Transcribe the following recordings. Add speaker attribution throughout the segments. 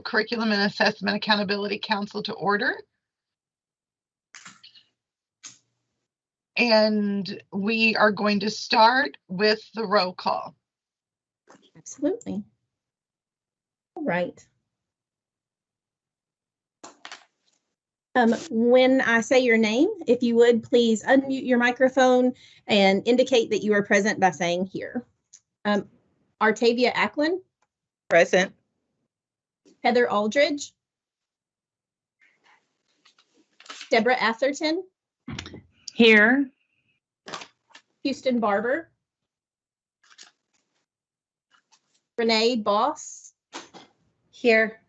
Speaker 1: Curriculum and Assessment Accountability Council to order. And we are going to start with the roll call.
Speaker 2: Absolutely. All right. When I say your name, if you would please unmute your microphone and indicate that you are present by saying here. Artavia Acklin.
Speaker 3: Present.
Speaker 2: Heather Aldridge. Deborah Atherton.
Speaker 3: Here.
Speaker 2: Houston Barber. Renee Boss.
Speaker 4: Here.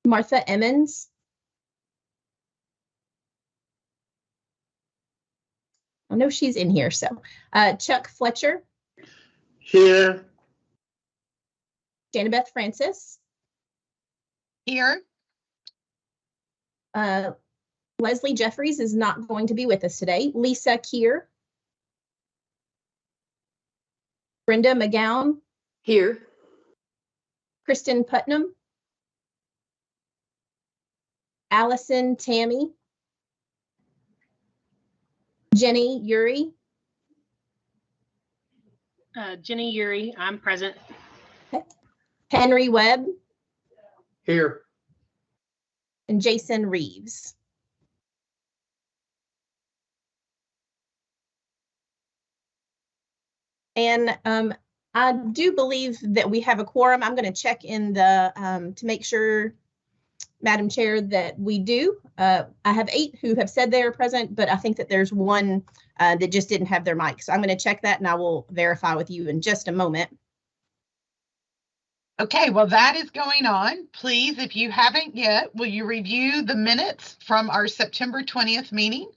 Speaker 2: Martha Emmons. I know she's in here, so Chuck Fletcher.
Speaker 5: Here.
Speaker 2: Janabeth Francis.
Speaker 1: Here.
Speaker 2: Leslie Jeffries is not going to be with us today. Lisa Keir. Brenda McGowan.
Speaker 4: Here.
Speaker 2: Kristen Putnam. Allison Tammy. Jenny Uri.
Speaker 6: Jenny Uri, I'm present.
Speaker 2: Henry Webb.
Speaker 5: Here.
Speaker 2: And Jason Reeves. And I do believe that we have a quorum. I'm going to check in the to make sure, Madam Chair, that we do. I have 8 who have said they are present, but I think that there's one that just didn't have their mic. So I'm going to check that and I will verify with you in just a moment.
Speaker 1: Okay, well, that is going on. Please, if you haven't yet, will you review the minutes from our September 20th meeting?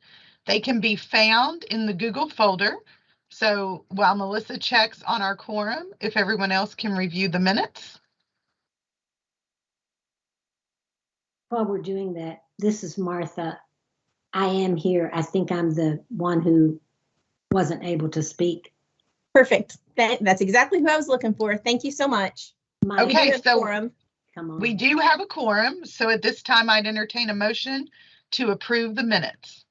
Speaker 1: They can be found in the Google folder. So while Melissa checks on our quorum, if everyone else can review the minutes.
Speaker 4: While we're doing that, this is Martha. I am here. I think I'm the one who wasn't able to speak.
Speaker 2: Perfect. That's exactly who I was looking for. Thank you so much.
Speaker 1: Okay, so
Speaker 2: quorum.
Speaker 4: Come on.
Speaker 1: We do have a quorum. So at this time, I'd entertain a motion to approve the minutes.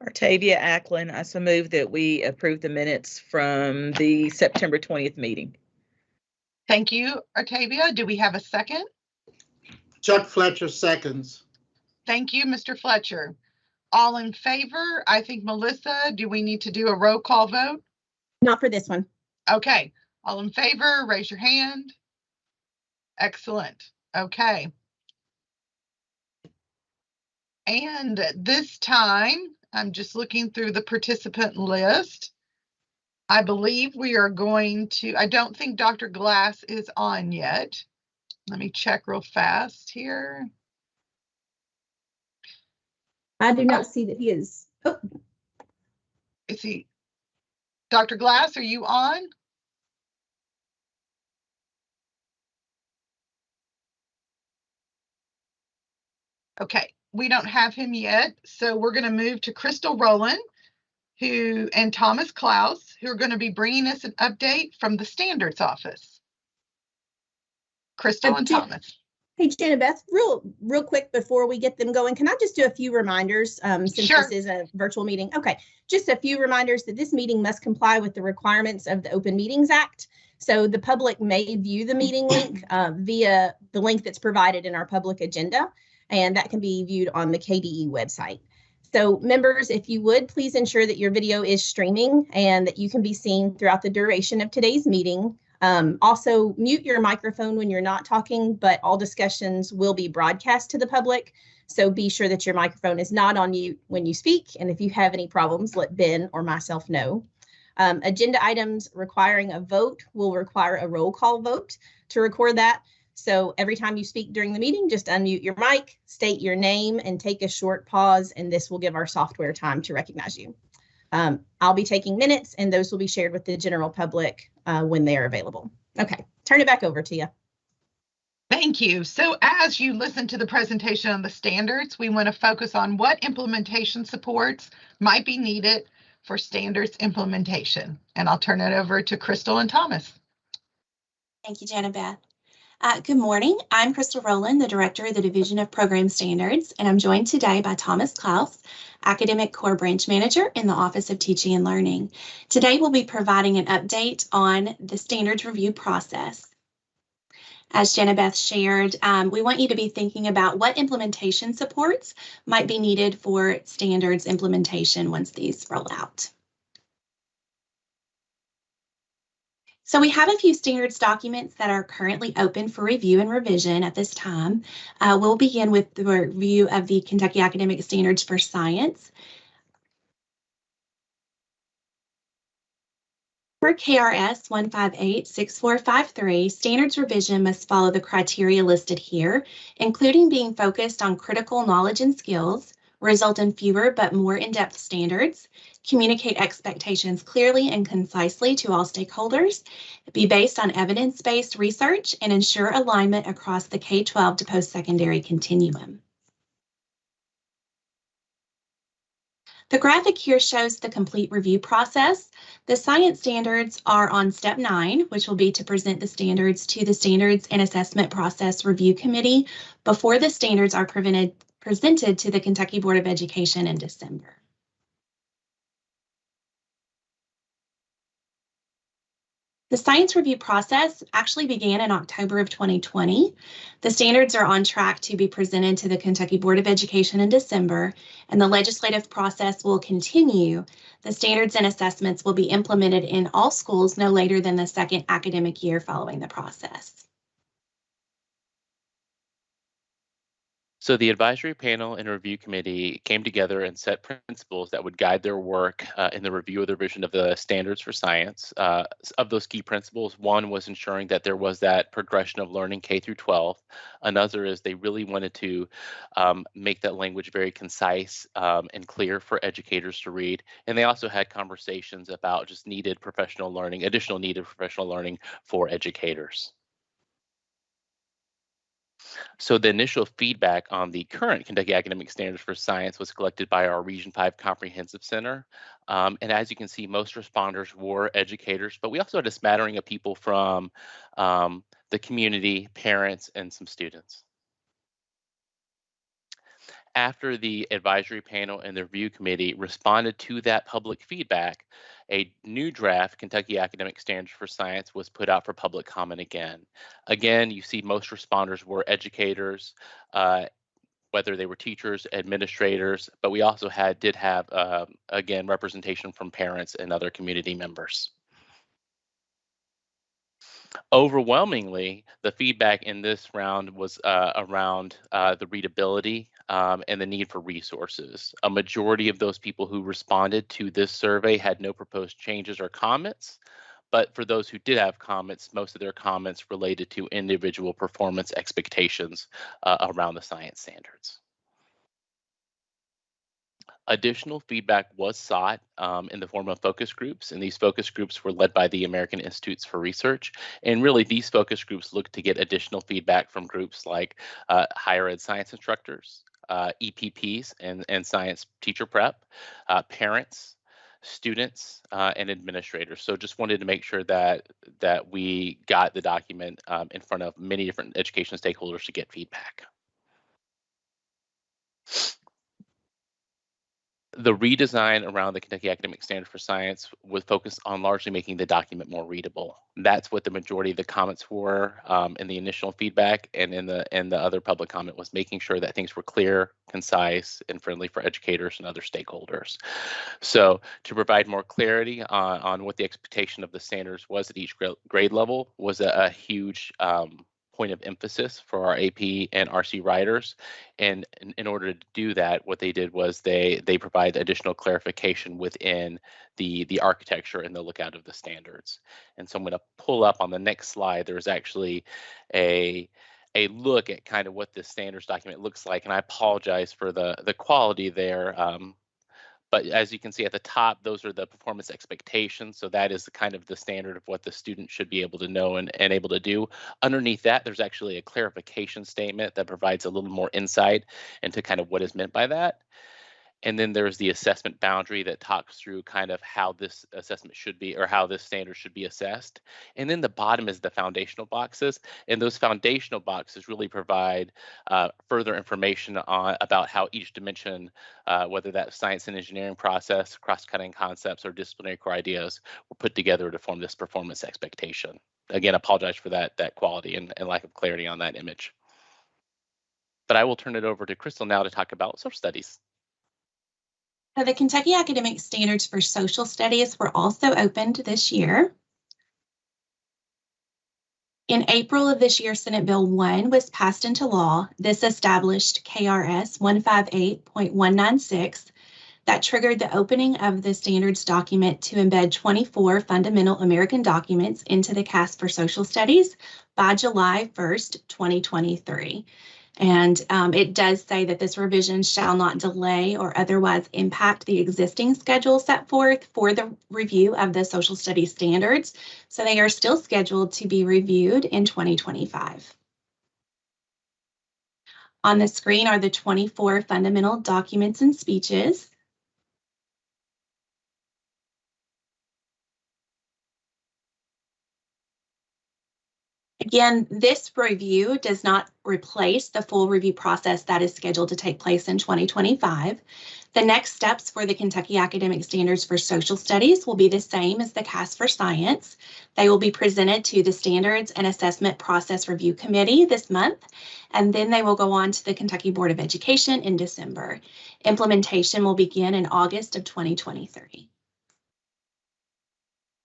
Speaker 3: Artavia Acklin, I so move that we approve the minutes from the September 20th meeting.
Speaker 1: Thank you, Artavia. Do we have a second?
Speaker 5: Chuck Fletcher seconds.
Speaker 1: Thank you, Mr. Fletcher. All in favor? I think, Melissa, do we need to do a roll call vote?
Speaker 2: Not for this one.
Speaker 1: Okay. All in favor, raise your hand. Excellent. Okay. And this time, I'm just looking through the participant list. I believe we are going to, I don't think Dr. Glass is on yet. Let me check real fast here.
Speaker 2: I do not see that he is. Oh.
Speaker 1: Is he? Dr. Glass, are you on? Okay, we don't have him yet, so we're going to move to Crystal Rowland, and Thomas Klaus, who are going to be bringing us an update from the standards office. Crystal and Thomas.
Speaker 2: Hey, Janabeth, real quick before we get them going, can I just do a few reminders since
Speaker 1: Sure.
Speaker 2: This is a virtual meeting? Okay, just a few reminders that this meeting must comply with the requirements of the Open Meetings Act. So the public may view the meeting link via the link that's provided in our public agenda, and that can be viewed on the KDE website. So members, if you would, please ensure that your video is streaming and that you can be seen throughout the duration of today's meeting. Also, mute your microphone when you're not talking, but all discussions will be broadcast to the public. So be sure that your microphone is not on mute when you speak. And if you have any problems, let Ben or myself know. Agenda items requiring a vote will require a roll call vote to record that. So every time you speak during the meeting, just unmute your mic, state your name, and take a short pause, and this will give our software time to recognize you. I'll be taking minutes, and those will be shared with the general public when they are available. Okay, turn it back over to you.
Speaker 1: Thank you. So as you listen to the presentation on the standards, we want to focus on what implementation supports might be needed for standards implementation. And I'll turn it over to Crystal and Thomas.
Speaker 7: Thank you, Janabeth. Good morning. I'm Crystal Rowland, the Director of the Division of Program Standards, and I'm joined today by Thomas Klaus, Academic Core Branch Manager in the Office of Teaching and Learning. Today, we'll be providing an update on the standards review process. As Jenna Beth shared, we want you to be thinking about what implementation supports might be needed for standards implementation once these roll out. So we have a few standards documents that are currently open for review and revision at this time. We'll begin with the review of the Kentucky Academic Standards for Science. For KRS 158-6453, standards revision must follow the criteria listed here, including being focused on critical knowledge and skills, result in fewer but more in-depth standards, communicate expectations clearly and concisely to all stakeholders, be based on evidence-based research, and ensure alignment across the K-12 to post-secondary continuum. The graphic here shows the complete review process. The science standards are on step 9, which will be to present the standards to the Standards and Assessment Process Review Committee before the standards are presented to the Kentucky Board of Education in December. The science review process actually began in October of 2020. The standards are on track to be presented to the Kentucky Board of Education in December, and the legislative process will continue. The standards and assessments will be implemented in all schools no later than the second academic year following the process.
Speaker 8: So the advisory panel and review committee came together and set principles that would guide their work in the review of the revision of the standards for science. Of those key principles, one was ensuring that there was that progression of learning K through 12. Another is they really wanted to make that language very concise and clear for educators to read. And they also had conversations about just needed professional learning, additional needed professional learning for educators. So the initial feedback on the current Kentucky Academic Standards for Science was collected by our Region 5 Comprehensive Center. And as you can see, most responders were educators, but we also had a smattering of people from the community, parents, and some students. After the advisory panel and the review committee responded to that public feedback, a new draft Kentucky Academic Standards for Science was put out for public comment again. Again, you see most responders were educators, whether they were teachers, administrators, but we also did have, again, representation from parents and other community members. Overwhelmingly, the feedback in this round was around the readability and the need for resources. A majority of those people who responded to this survey had no proposed changes or comments, but for those who did have comments, most of their comments related to individual performance expectations around the science standards. Additional feedback was sought in the form of focus groups, and these focus groups were led by the American Institutes for Research. And really, these focus groups look to get additional feedback from groups like higher ed science instructors, EPPs and science teacher prep, parents, students, and administrators. So just wanted to make sure that we got the document in front of many different education stakeholders to get feedback. The redesign around the Kentucky Academic Standards for Science was focused on largely making the document more readable. That's what the majority of the comments were in the initial feedback, and in the other public comment was making sure that things were clear, concise, and friendly for educators and other stakeholders. So to provide more clarity on what the expectation of the standards was at each grade level was a huge point of emphasis for our AP and RC writers. And in order to do that, what they did was they provide additional clarification within the architecture and the lookout of the standards. And so I'm going to pull up on the next slide. There's actually a look at kind of what this standards document looks like. And I apologize for the quality there. But as you can see at the top, those are the performance expectations. So that is the kind of the standard of what the student should be able to know and able to do. Underneath that, there's actually a clarification statement that provides a little more insight into kind of what is meant by that. And then there's the assessment boundary that talks through kind of how this assessment should be, or how this standard should be assessed. And then the bottom is the foundational boxes. And those foundational boxes really provide further information about how each dimension, whether that's science and engineering process, cross-cutting concepts, or disciplinary core ideas, were put together to form this performance expectation. Again, apologize for that quality and lack of clarity on that image. But I will turn it over to Crystal now to talk about social studies.
Speaker 7: So the Kentucky Academic Standards for Social Studies were also opened this year. In April of this year, Senate Bill 1 was passed into law. This established KRS 158.196 that triggered the opening of the standards document to embed 24 fundamental American documents into the CAS for Social Studies by July 1st, 2023. And it does say that this revision shall not delay or otherwise impact the existing schedule set forth for the review of the social studies standards. So they are still scheduled to be reviewed in 2025. On the screen are the 24 fundamental documents and speeches. Again, this review does not replace the full review process that is scheduled to take place in 2025. The next steps for the Kentucky Academic Standards for Social Studies will be the same as the CAS for Science. They will be presented to the Standards and Assessment Process Review Committee this month, and then they will go on to the Kentucky Board of Education in December. Implementation will begin in August of 2023.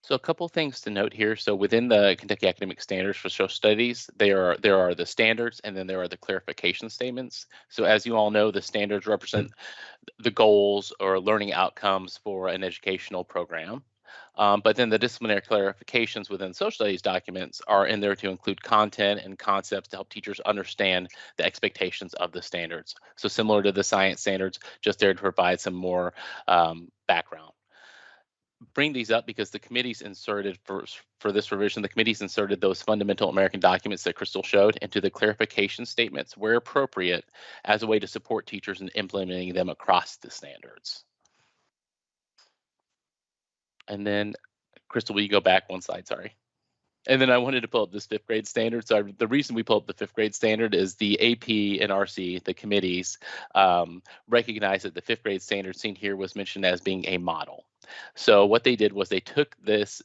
Speaker 8: So a couple things to note here. So within the Kentucky Academic Standards for Social Studies, there are the standards, and then there are the clarification statements. So as you all know, the standards represent the goals or learning outcomes for an educational program. But then the disciplinary clarifications within social studies documents are in there to include content and concepts to help teachers understand the expectations of the standards. So similar to the science standards, just there to provide some more background. Bring these up because the committee's inserted for this revision, the committee's inserted those fundamental American documents that Crystal showed into the clarification statements where appropriate as a way to support teachers in implementing them across the standards. And then, Crystal, will you go back one slide? Sorry. And then I wanted to pull up this 5th grade standard. So the reason we pull up the 5th grade standard is the AP and RC, the committees, recognize that the 5th grade standard seen here was mentioned as being a model. So what they did was they took this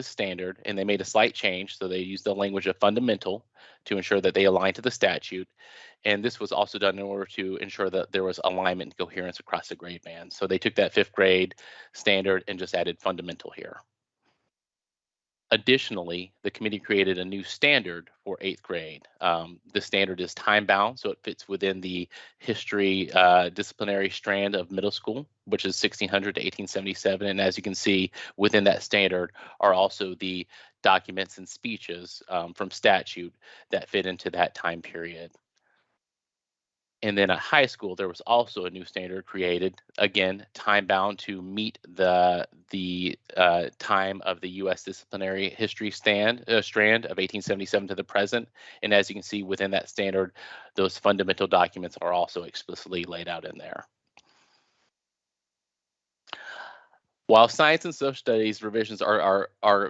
Speaker 8: standard and they made a slight change. So they used the language of fundamental to ensure that they aligned to the statute. And this was also done in order to ensure that there was alignment and coherence across the grade band. So they took that 5th grade standard and just added fundamental here. Additionally, the committee created a new standard for 8th grade. The standard is time-bound, so it fits within the history disciplinary strand of middle school, which is 1600 to 1877. And as you can see, within that standard are also the documents and speeches from statute that fit into that time period. And then at high school, there was also a new standard created, again, time-bound to meet the time of the U.S. disciplinary history strand of 1877 to the present. And as you can see within that standard, those fundamental documents are also explicitly laid out in there. While science and social studies revisions are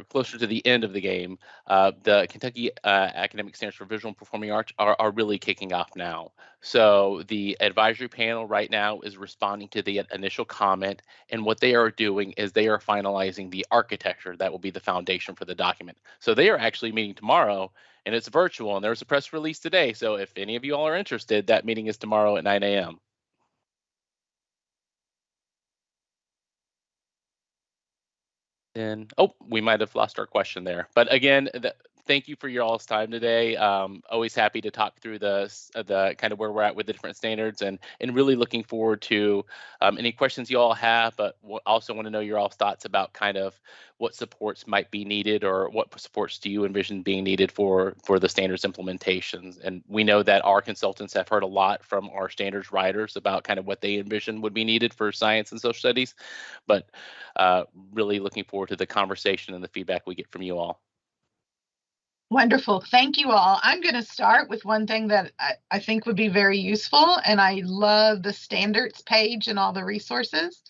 Speaker 8: closer to the end of the game, the Kentucky Academic Standards for Visual and Performing Arts are really kicking off now. So the advisory panel right now is responding to the initial comment, and what they are doing is they are finalizing the architecture that will be the foundation for the document. So they are actually meeting tomorrow, and it's virtual, and there's a press release today. So if any of you all are interested, that meeting is tomorrow at 9 a.m. And oh, we might have lost our question there. But again, thank you for your all's time today. Always happy to talk through the kind of where we're at with the different standards, and really looking forward to any questions you all have. But also want to know your all's thoughts about kind of what supports might be needed, or what supports do you envision being needed for the standards implementations. And we know that our consultants have heard a lot from our standards writers about kind of what they envision would be needed for science and social studies. But really looking forward to the conversation and the feedback we get from you all.
Speaker 1: Wonderful. Thank you all. I'm going to start with one thing that I think would be very useful, and I love the standards page and all the resources.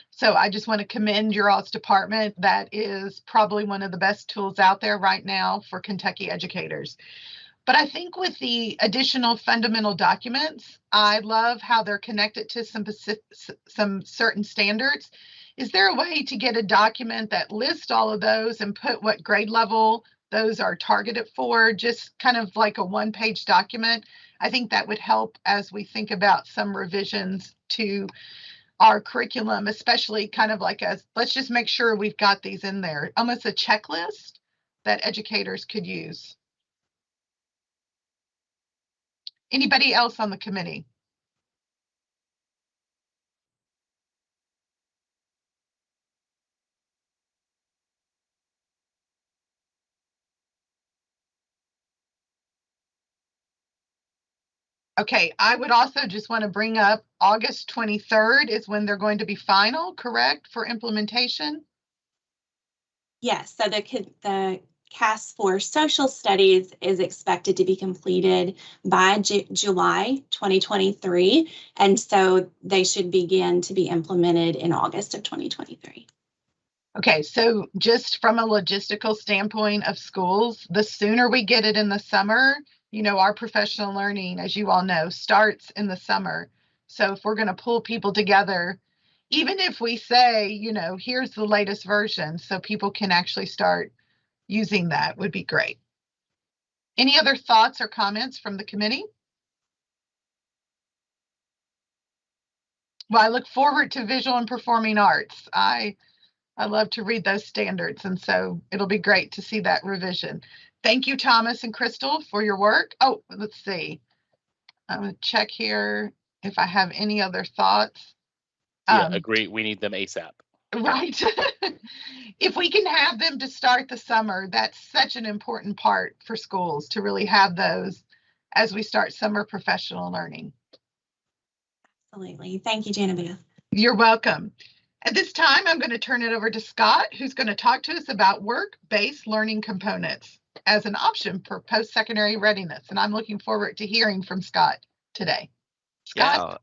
Speaker 1: So I just want to commend your all's department. That is probably one of the best tools out there right now for Kentucky educators. But I think with the additional fundamental documents, I love how they're connected to some certain standards. Is there a way to get a document that lists all of those and put what grade level those are targeted for, just kind of like a one-page document? I think that would help as we think about some revisions to our curriculum, especially kind of like let's just make sure we've got these in there, almost a checklist that educators could use. Anybody else on the committee? Okay, I would also just want to bring up August 23rd is when they're going to be final, correct, for implementation?
Speaker 7: Yes, so the CAS for social studies is expected to be completed by July 2023. And so they should begin to be implemented in August of 2023.
Speaker 1: Okay, so just from a logistical standpoint of schools, the sooner we get it in the summer, you know, our professional learning, as you all know, starts in the summer. So if we're going to pull people together, even if we say, you know, here's the latest version so people can actually start using that, would be great. Any other thoughts or comments from the committee? Well, I look forward to visual and performing arts. I love to read those standards, and so it'll be great to see that revision. Thank you, Thomas and Crystal, for your work. Oh, let's see. I'm going to check here if I have any other thoughts.
Speaker 8: Yeah, agree. We need them ASAP.
Speaker 1: Right. If we can have them to start the summer, that's such an important part for schools to really have those as we start summer professional learning.
Speaker 7: Absolutely. Thank you, Janabeth.
Speaker 1: You're welcome. At this time, I'm going to turn it over to Scott, who's going to talk to us about work-based learning components as an option for post-secondary readiness. And I'm looking forward to hearing from Scott today. Scott?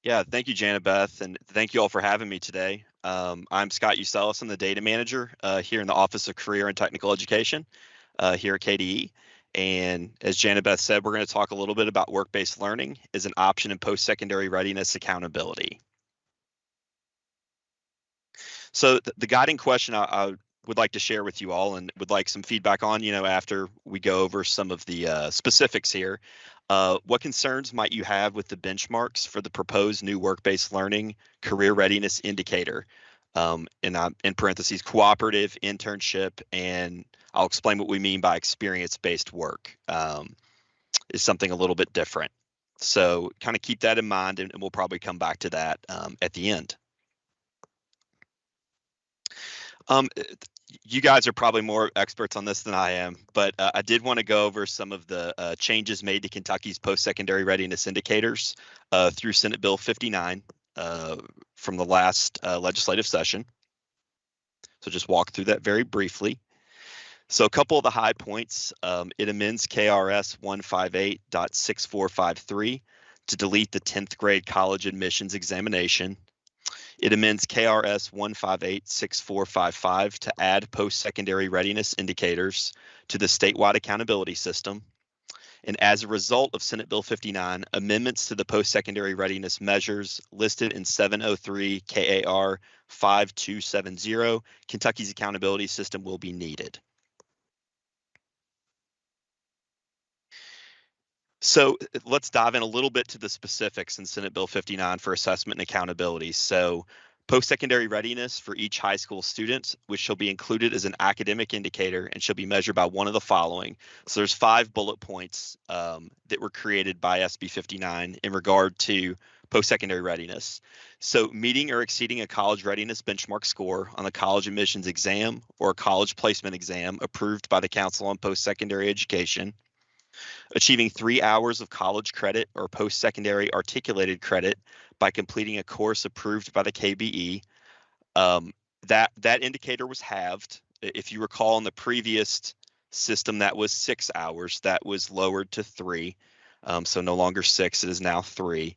Speaker 9: Yeah, thank you, Janabeth, and thank you all for having me today. I'm Scott Uselis. I'm the data manager here in the Office of Career and Technical Education here at KDE. And as Janabeth said, we're going to talk a little bit about work-based learning as an option in post-secondary readiness accountability. So the guiding question I would like to share with you all and would like some feedback on, you know, after we go over some of the specifics here. What concerns might you have with the benchmarks for the proposed new work-based learning career readiness indicator? And in parentheses, cooperative, internship, and I'll explain what we mean by experience-based work is something a little bit different. So kind of keep that in mind, and we'll probably come back to that at the end. You guys are probably more experts on this than I am, but I did want to go over some of the changes made to Kentucky's post-secondary readiness indicators through Senate Bill 59 from the last legislative session. So just walk through that very briefly. So a couple of the high points, it amends KRS 158.6453 to delete the 10th grade college admissions examination. It amends KRS 158.6455 to add post-secondary readiness indicators to the statewide accountability system. And as a result of Senate Bill 59, amendments to the post-secondary readiness measures listed in 703 KAR 5270, Kentucky's accountability system will be needed. So let's dive in a little bit to the specifics in Senate Bill 59 for assessment and accountability. So post-secondary readiness for each high school student, which shall be included as an academic indicator and shall be measured by one of the following. So there's 5 bullet points that were created by SB 59 in regard to post-secondary readiness. So meeting or exceeding a college readiness benchmark score on the college admissions exam or a college placement exam approved by the Council on Post-Secondary Education. Achieving 3 hours of college credit or post-secondary articulated credit by completing a course approved by the KBE. That indicator was halved. If you recall in the previous system that was 6 hours. That was lowered to 3. So no longer 6, it is now 3.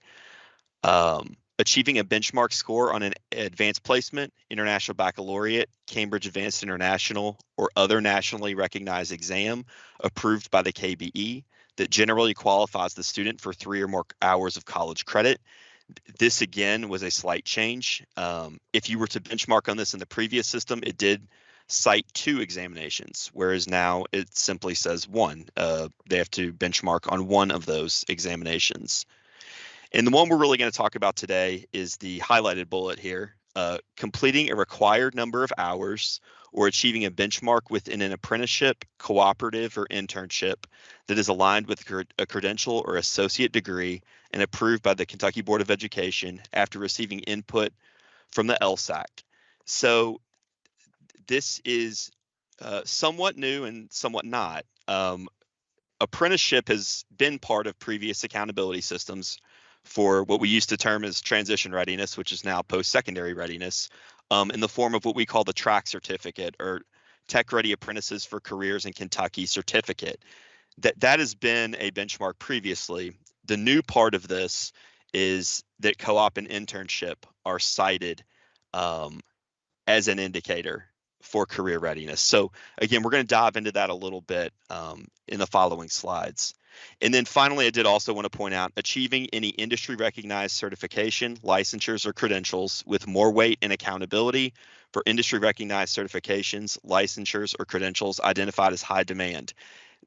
Speaker 9: Achieving a benchmark score on an advanced placement, international baccalaureate, Cambridge Advanced International, or other nationally recognized exam approved by the KBE that generally qualifies the student for 3 or more hours of college credit. This again was a slight change. If you were to benchmark on this in the previous system, it did cite 2 examinations, whereas now it simply says 1. They have to benchmark on 1 of those examinations. And the one we're really going to talk about today is the highlighted bullet here, completing a required number of hours or achieving a benchmark within an apprenticeship, cooperative, or internship that is aligned with a credential or associate degree and approved by the Kentucky Board of Education after receiving input from the SCAAC. So this is somewhat new and somewhat not. Apprenticeship has been part of previous accountability systems for what we used to term as transition readiness, which is now post-secondary readiness, in the form of what we call the TRAC certificate, or Tech Ready Apprentices for Careers in Kentucky certificate. That has been a benchmark previously. The new part of this is that co-op and internship are cited as an indicator for career readiness. So again, we're going to dive into that a little bit in the following slides. And then finally, I did also want to point out achieving any industry recognized certification, licensures, or credentials with more weight and accountability for industry recognized certifications, licensures, or credentials identified as high demand.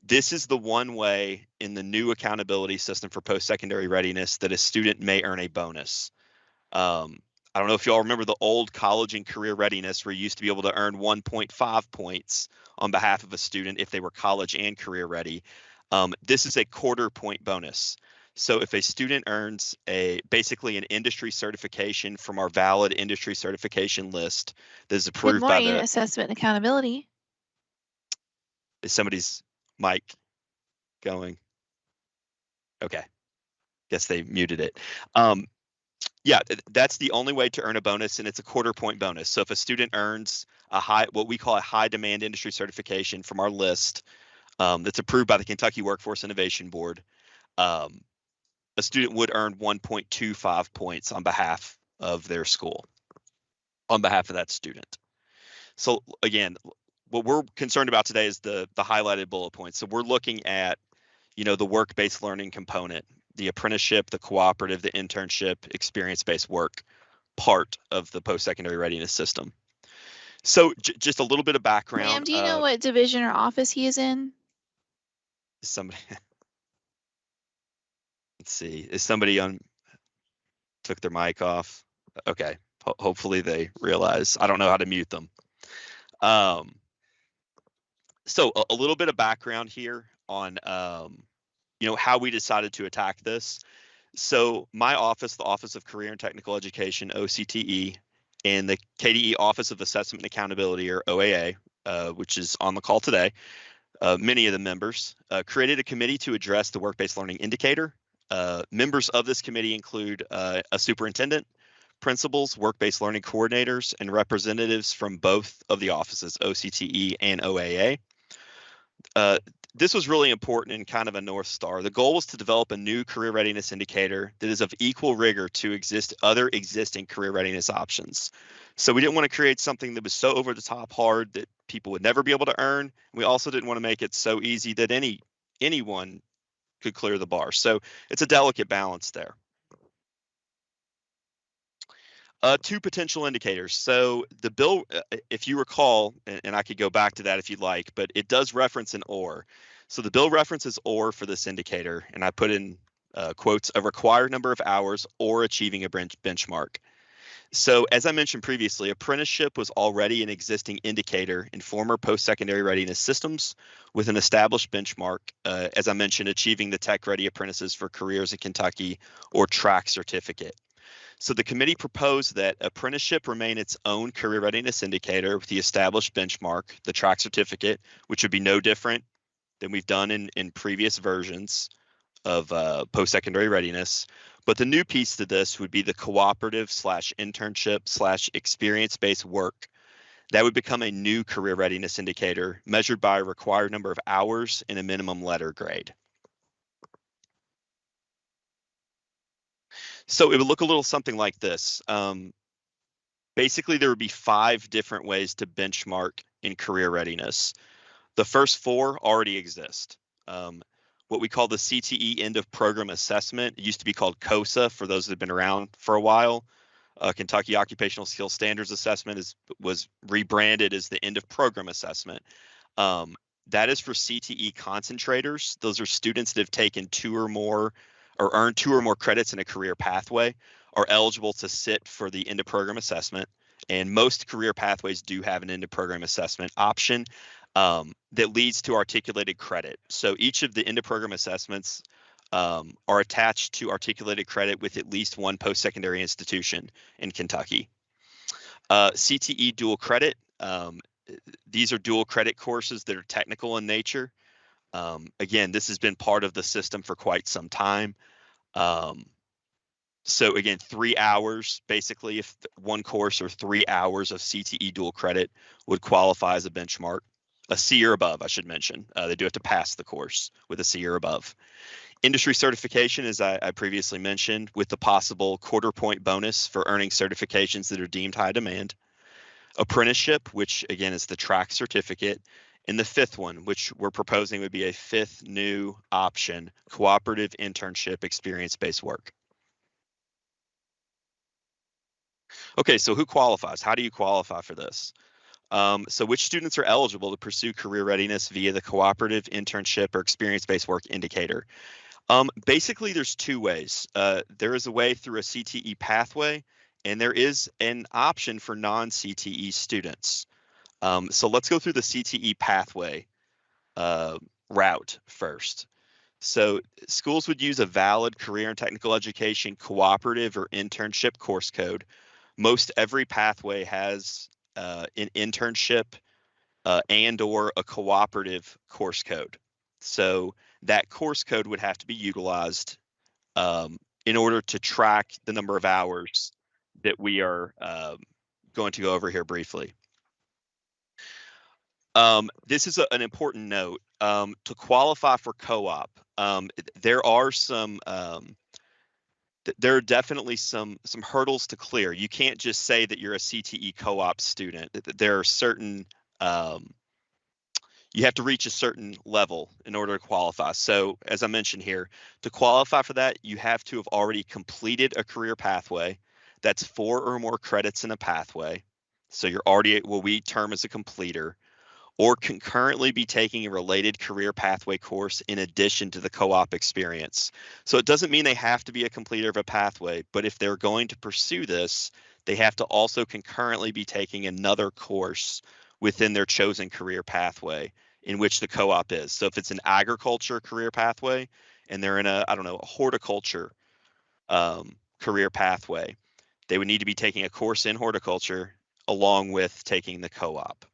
Speaker 9: This is the one way in the new accountability system for post-secondary readiness that a student may earn a bonus. I don't know if y'all remember the old college and career readiness where you used to be able to earn 1.5 points on behalf of a student if they were college and career ready. This is a 1/4 point bonus. So if a student earns basically an industry certification from our valid industry certification list that is approved by the
Speaker 10: assessment and accountability.
Speaker 9: Is somebody's mic going? Okay. Guess they muted it. Yeah, that's the only way to earn a bonus, and it's a 1/4 point bonus. So if a student earns what we call a high demand industry certification from our list that's approved by the Kentucky Workforce Innovation Board, a student would earn 1.25 points on behalf of their school, on behalf of that student. So again, what we're concerned about today is the highlighted bullet points. So we're looking at, the work-based learning component, the apprenticeship, the cooperative, the internship, experience-based work part of the post-secondary readiness system. So just a little bit of background.
Speaker 10: Ma'am, do you know what division or office he is in?
Speaker 9: Somebody, let's see, is somebody took their mic off? Okay, hopefully they realize. I don't know how to mute them. So a little bit of background here on how we decided to attack this. So my office, the Office of Career and Technical Education, OCTE, and the KDE Office of Assessment and Accountability, or OAA, which is on the call today, many of the members created a committee to address the work-based learning indicator. Members of this committee include a superintendent, principals, work-based learning coordinators, and representatives from both of the offices, OCTE and OAA. This was really important and kind of a North Star. The goal was to develop a new career readiness indicator that is of equal rigor to other existing career readiness options. So we didn't want to create something that was so over the top hard that people would never be able to earn. We also didn't want to make it so easy that anyone could clear the bar. So it's a delicate balance there. 2 potential indicators. So the bill, if you recall, and I could go back to that if you'd like, but it does reference an OR. So the bill references OR for this indicator, and I put in quotes, a required number of hours or achieving a benchmark. So as I mentioned previously, apprenticeship was already an existing indicator in former post-secondary readiness systems with an established benchmark, as I mentioned, achieving the Tech Ready Apprentices for Careers in Kentucky, or TRAC certificate. So the committee proposed that apprenticeship remain its own career readiness indicator with the established benchmark, the TRAC certificate, which would be no different than we've done in previous versions of post-secondary readiness. But the new piece to this would be the cooperative / internship / experience-based work That would become a new career readiness indicator measured by a required number of hours and a minimum letter grade. So it would look a little something like this. Basically, there would be 5 different ways to benchmark in career readiness. The first 4 already exist. What we call the CTE end of program assessment, it used to be called COSA for those that have been around for a while. Kentucky Occupational Skill Standards Assessment was rebranded as the end of program assessment. That is for CTE concentrators. Those are students that have taken 2 or more or earned 2 or more credits in a career pathway are eligible to sit for the end of program assessment. And most career pathways do have an end of program assessment option that leads to articulated credit. So each of the end of program assessments are attached to articulated credit with at least one post-secondary institution in Kentucky. CTE dual credit. These are dual credit courses that are technical in nature. Again, this has been part of the system for quite some time. So again, 3 hours, basically, if one course or 3 hours of CTE dual credit would qualify as a benchmark. A C or above, I should mention. They do have to pass the course with a C or above. Industry certification, as I previously mentioned, with the possible quarter-point bonus for earning certifications that are deemed high demand. Apprenticeship, which again is the track certificate. And the 5th one, which we're proposing would be a 5th new option, cooperative internship experience-based work. Okay, so who qualifies? How do you qualify for this? So which students are eligible to pursue career readiness via the cooperative internship or experience-based work indicator? Basically, there's 2 ways. There is a way through a CTE pathway, and there is an option for non-CTE students. So let's go through the CTE pathway route first. So schools would use a valid career and technical education cooperative or internship course code. Most every pathway has an internship and or a cooperative course code. So that course code would have to be utilized in order to track the number of hours that we are going to go over here briefly. This is an important note. To qualify for co-op, there are definitely some hurdles to clear. You can't just say that you're a CTE co-op student. There are certain you have to reach a certain level in order to qualify. So as I mentioned here, to qualify for that, you have to have already completed a career pathway. That's 4 or more credits in a pathway. So you're already what we term as a completer, or concurrently be taking a related career pathway course in addition to the co-op experience. So it doesn't mean they have to be a completer of a pathway, but if they're going to pursue this, they have to also concurrently be taking another course within their chosen career pathway in which the co-op is. So if it's an agriculture career pathway and they're in a horticulture career pathway, they would need to be taking a course in horticulture along with taking the co-op.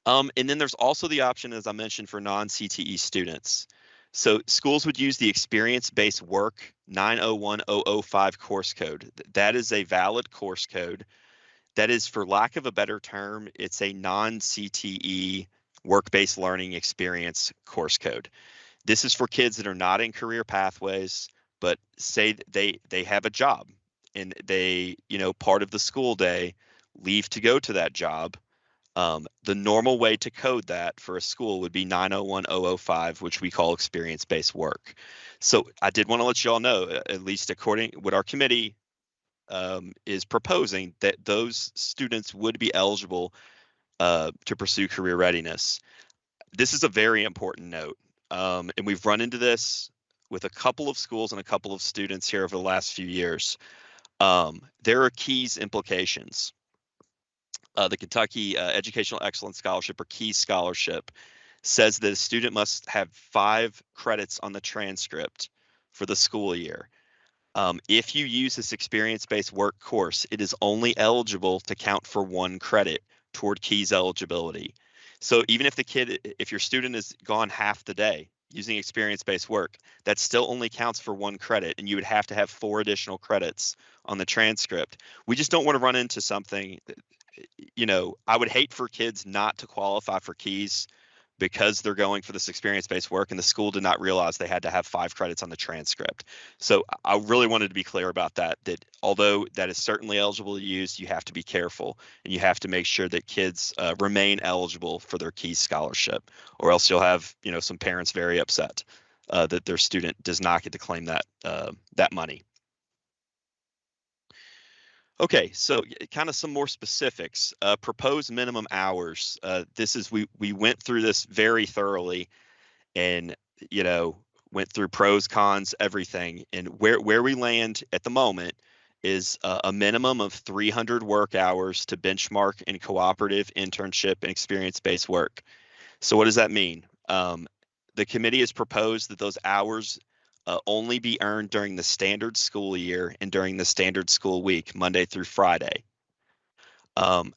Speaker 9: And then there's also the option, as I mentioned, for non-CTE students. So schools would use the experience-based work 901005 course code. That is a valid course code. That is, for lack of a better term, it's a non-CTE work-based learning experience course code. This is for kids that are not in career pathways, but say they have a job and they, part of the school day leave to go to that job. The normal way to code that for a school would be 901005, which we call experience-based work. So I did want to let you all know, at least according to what our committee is proposing, that those students would be eligible to pursue career readiness. This is a very important note, and we've run into this with a couple of schools and a couple of students here over the last few years. There are KEYS implications. The Kentucky Educational Excellence Scholarship, or KEYS scholarship, says that a student must have 5 credits on the transcript for the school year. If you use this experience-based work course, it is only eligible to count for 1 credit toward KEYS eligibility. So even if your student is gone half the day using experience-based work, that still only counts for 1 credit, and you would have to have 4 additional credits on the transcript. We just don't want to run into something you know, I would hate for kids not to qualify for keys because they're going for this experience-based work and the school did not realize they had to have 5 credits on the transcript. So I really wanted to be clear about that, that although that is certainly eligible to use, you have to be careful and you have to make sure that kids remain eligible for their KEYS scholarship, or else you'll have, you know, some parents very upset that their student does not get to claim that that money. Okay, so kind of some more specifics. Proposed minimum hours. This is we went through this very thoroughly, and you know, went through pros, cons, everything. And where we land at the moment is a minimum of 300 work hours to benchmark in cooperative, internship, and experience-based work. So what does that mean? The committee has proposed that those hours only be earned during the standard school year and during the standard school week, Monday through Friday.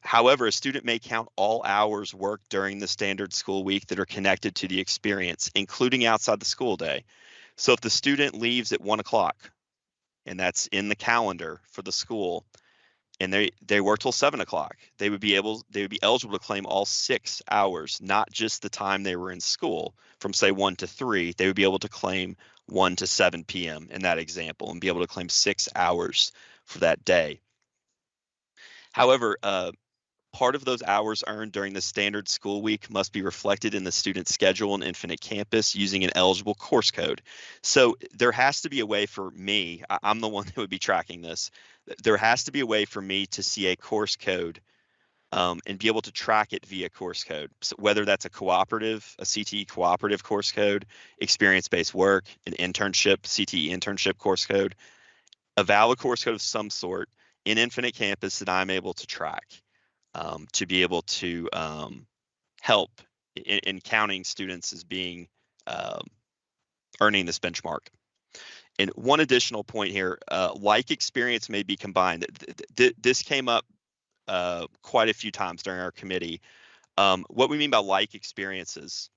Speaker 9: However, a student may count all hours worked during the standard school week that are connected to the experience, including outside the school day. So if the student leaves at 1 o'clock, and that's in the calendar for the school, and they work till 7 o'clock, they would be eligible to claim all 6 hours, not just the time they were in school from say 1 to 3. They would be able to claim 1 to 7 p.m. in that example and be able to claim 6 hours for that day. However, part of those hours earned during the standard school week must be reflected in the student's schedule in Infinite Campus using an eligible course code. So there has to be a way for me, I'm the one that would be tracking this, there has to be a way for me to see a course code and be able to track it via course code. So whether that's a cooperative, a CTE cooperative course code, experience-based work, an internship, CTE internship course code, a valid course code of some sort in Infinite Campus that I'm able to track. To be able to help in counting students as being earning this benchmark. And one additional point here, like experience may be combined. This came up quite a few times during our committee. What we mean by like experiences,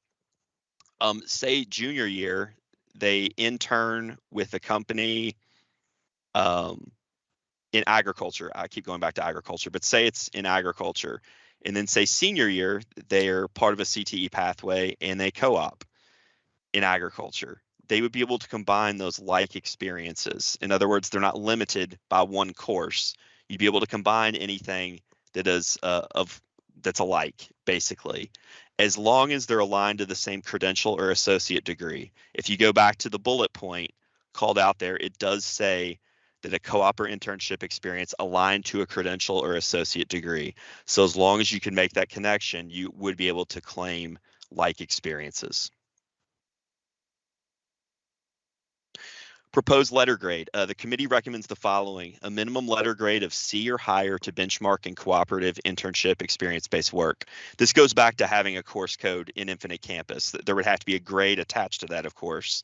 Speaker 9: say junior year, they intern with a company in agriculture. I keep going back to agriculture, but say it's in agriculture. And then say senior year, they're part of a CTE pathway and they co-op in agriculture. They would be able to combine those like experiences. In other words, they're not limited by one course. You'd be able to combine anything that is that's alike, basically, as long as they're aligned to the same credential or associate degree. If you go back to the bullet point called out there, it does say that a co-op or internship experience aligned to a credential or associate degree. So as long as you can make that connection, you would be able to claim like experiences. Proposed letter grade. The committee recommends the following: a minimum letter grade of C or higher to benchmark in cooperative, internship, experience-based work. This goes back to having a course code in Infinite Campus. There would have to be a grade attached to that, of course.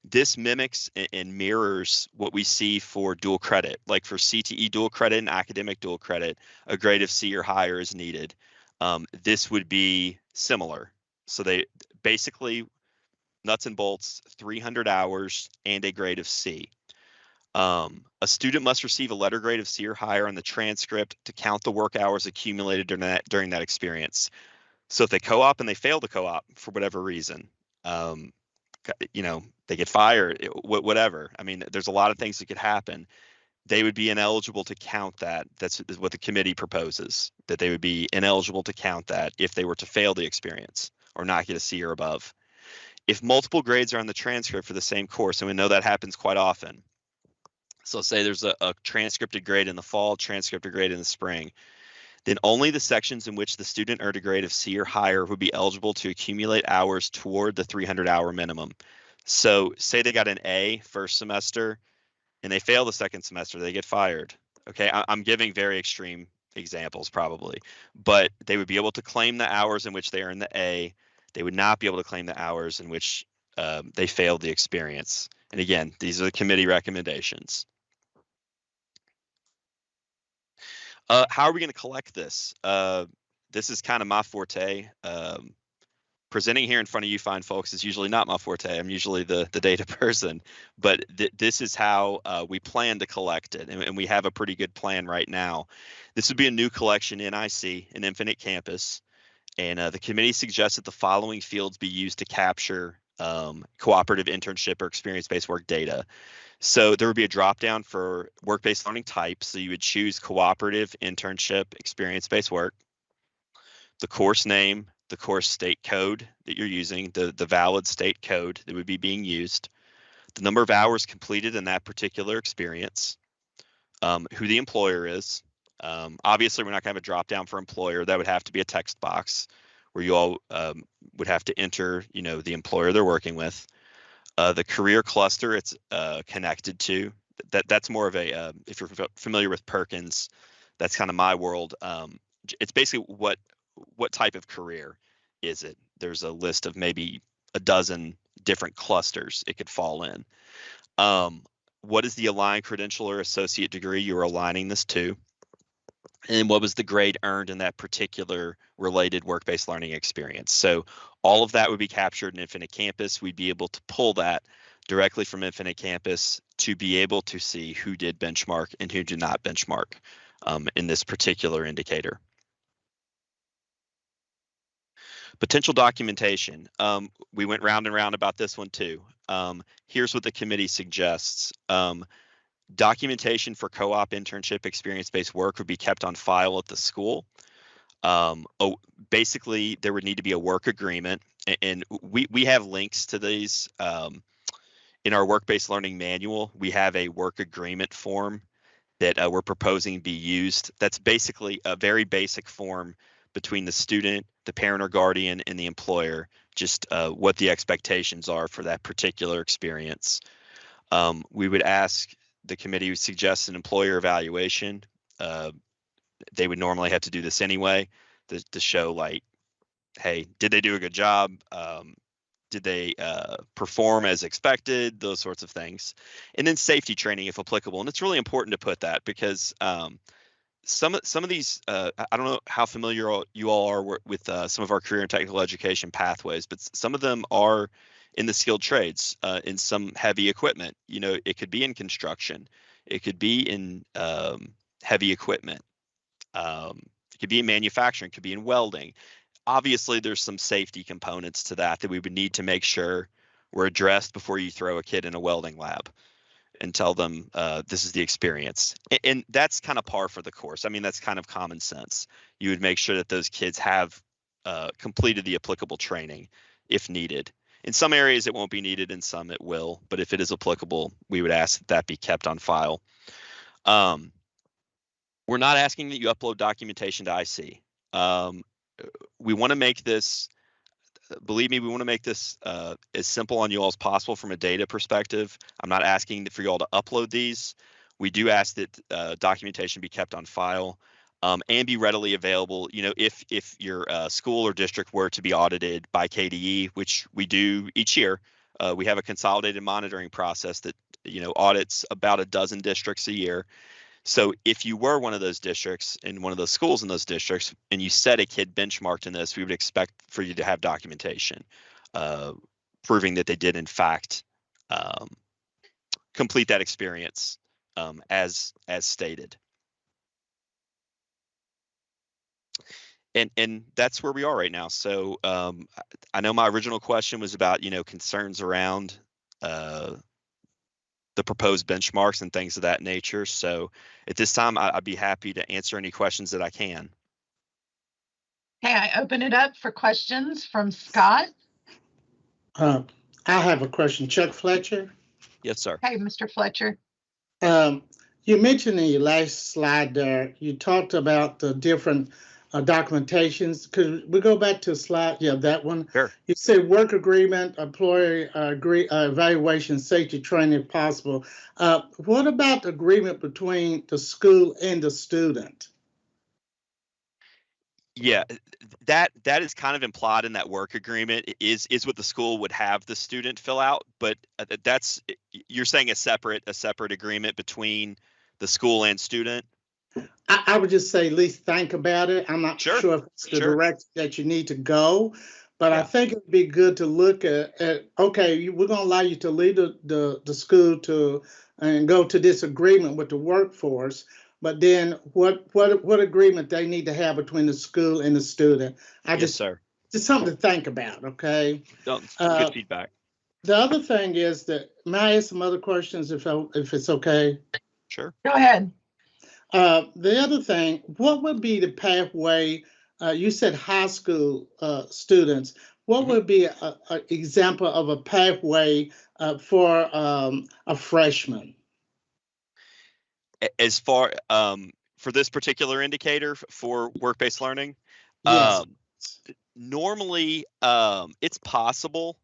Speaker 9: This mimics and mirrors what we see for dual credit. Like for CTE dual credit and academic dual credit, a grade of C or higher is needed. This would be similar. So they basically, nuts and bolts, 300 hours and a grade of C. A student must receive a letter grade of C or higher on the transcript to count the work hours accumulated during that experience. So if they co-op and they fail to co-op for whatever reason, you know, they get fired, whatever. I mean, there's a lot of things that could happen. They would be ineligible to count that. That's what the committee proposes, that they would be ineligible to count that if they were to fail the experience or not get a C or above. If multiple grades are on the transcript for the same course, and we know that happens quite often. So say there's a transcripted grade in the fall, transcripted grade in the spring, then only the sections in which the student earned a grade of C or higher would be eligible to accumulate hours toward the 300-hour minimum. So say they got an A first semester and they fail the second semester, they get fired. Okay, I'm giving very extreme examples probably, but they would be able to claim the hours in which they earned the A. They would not be able to claim the hours in which they failed the experience. And again, these are the committee recommendations. How are we going to collect this? This is kind of my forte. presenting here in front of you fine folks is usually not my forte. I'm usually the data person, but this is how we plan to collect it, and we have a pretty good plan right now. This would be a new collection in IC, an Infinite Campus, and the committee suggests that the following fields be used to capture cooperative internship or experience-based work data. So there would be a drop down for work-based learning types. So you would choose cooperative internship experience-based work, the course name, the course state code that you're using, the valid state code that would be being used, the number of hours completed in that particular experience, who the employer is. Obviously, we're not going to have a drop down for employer. That would have to be a text box where you all would have to enter, the employer they're working with. The career cluster it's connected to. That's more of a, if you're familiar with Perkins, that's kind of my world. It's basically what type of career is it? There's a list of maybe a dozen different clusters it could fall in. What is the aligned credential or associate degree you're aligning this to? And what was the grade earned in that particular related work-based learning experience? So all of that would be captured in Infinite Campus. We'd be able to pull that directly from Infinite Campus to be able to see who did benchmark and who did not benchmark in this particular indicator. Potential documentation. We went round and round about this one too. Here's what the committee suggests. Documentation for co-op internship experience-based work would be kept on file at the school. Basically, there would need to be a work agreement, and we have links to these in our work-based learning manual. We have a work agreement form that we're proposing be used. That's basically a very basic form between the student, the parent or guardian, and the employer, just what the expectations are for that particular experience. We would ask, the committee would suggest an employer evaluation. They would normally have to do this anyway to show, like, hey, did they do a good job? Did they perform as expected? Those sorts of things. And then safety training if applicable. And it's really important to put that because some of these, I don't know how familiar you all are with some of our career and technical education pathways, but some of them are in the skilled trades, in some heavy equipment. It could be in construction, it could be in heavy equipment, it could be in manufacturing, it could be in welding. Obviously, there's some safety components to that we would need to make sure were addressed before you throw a kid in a welding lab and tell them this is the experience. And that's kind of par for the course. I mean, that's kind of common sense. You would make sure that those kids have completed the applicable training if needed. In some areas, it won't be needed. In some, it will. But if it is applicable, we would ask that that be kept on file. We're not asking that you upload documentation to IC. We want to make this, believe me, we want to make this as simple on you all as possible from a data perspective. I'm not asking for you all to upload these. We do ask that documentation be kept on file and be readily available. If your school or district were to be audited by KDE, which we do each year, we have a consolidated monitoring process that audits about a dozen districts a year. So if you were one of those districts and one of those schools in those districts and you said a kid benchmarked in this, we would expect for you to have documentation proving that they did in fact complete that experience as stated. And that's where we are right now. So I know my original question was about concerns around the proposed benchmarks and things of that nature. So at this time, I'd be happy to answer any questions that I can.
Speaker 1: Okay, I open it up for questions from Scott.
Speaker 5: I have a question. Chuck Fletcher.
Speaker 9: Yes, sir.
Speaker 1: Hey, Mr. Fletcher.
Speaker 5: You mentioned in your last slide there, you talked about the different documentations. Could we go back to slide? Yeah, that one.
Speaker 9: Sure.
Speaker 5: You said work agreement, employer evaluation, safety training if possible. What about the agreement between the school and the student?
Speaker 9: Yeah, that is kind of implied in that work agreement is what the school would have the student fill out, but you're saying a separate agreement between the school and student.
Speaker 5: I would just say at least think about it. I'm not sure if it's the direction that you need to go, But I
Speaker 9: Yeah.
Speaker 5: think it'd be good to look at okay, we're going to allow you to leave the school and go to this agreement with the workforce. But then what agreement they need to have between the school and the student?
Speaker 9: Yes, sir.
Speaker 5: Just something to think about, okay?
Speaker 9: No, it's good feedback.
Speaker 5: The other thing is that, may I ask some other questions if it's okay?
Speaker 9: Sure.
Speaker 1: Go ahead.
Speaker 5: The other thing, what would be the pathway? You said high school students. What would be an example of a pathway for a freshman?
Speaker 9: As far for this particular indicator for work-based learning,
Speaker 5: Yes.
Speaker 9: normally it's possible,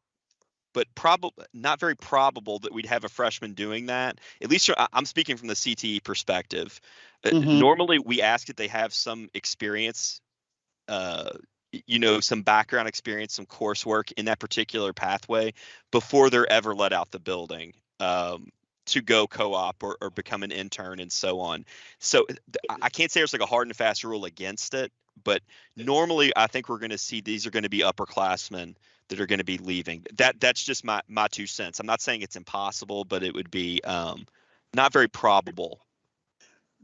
Speaker 9: but probably not very probable that we'd have a freshman doing that. At least I'm speaking from the CTE perspective. Normally we ask that they have some experience, some background experience, some coursework in that particular pathway before they're ever let out the building to go co-op or become an intern and so on. So I can't say there's like a hard and fast rule against it, but normally I think we're going to see these are going to be upperclassmen that are going to be leaving. That's just my 2 cents. I'm not saying it's impossible, but it would be not very probable.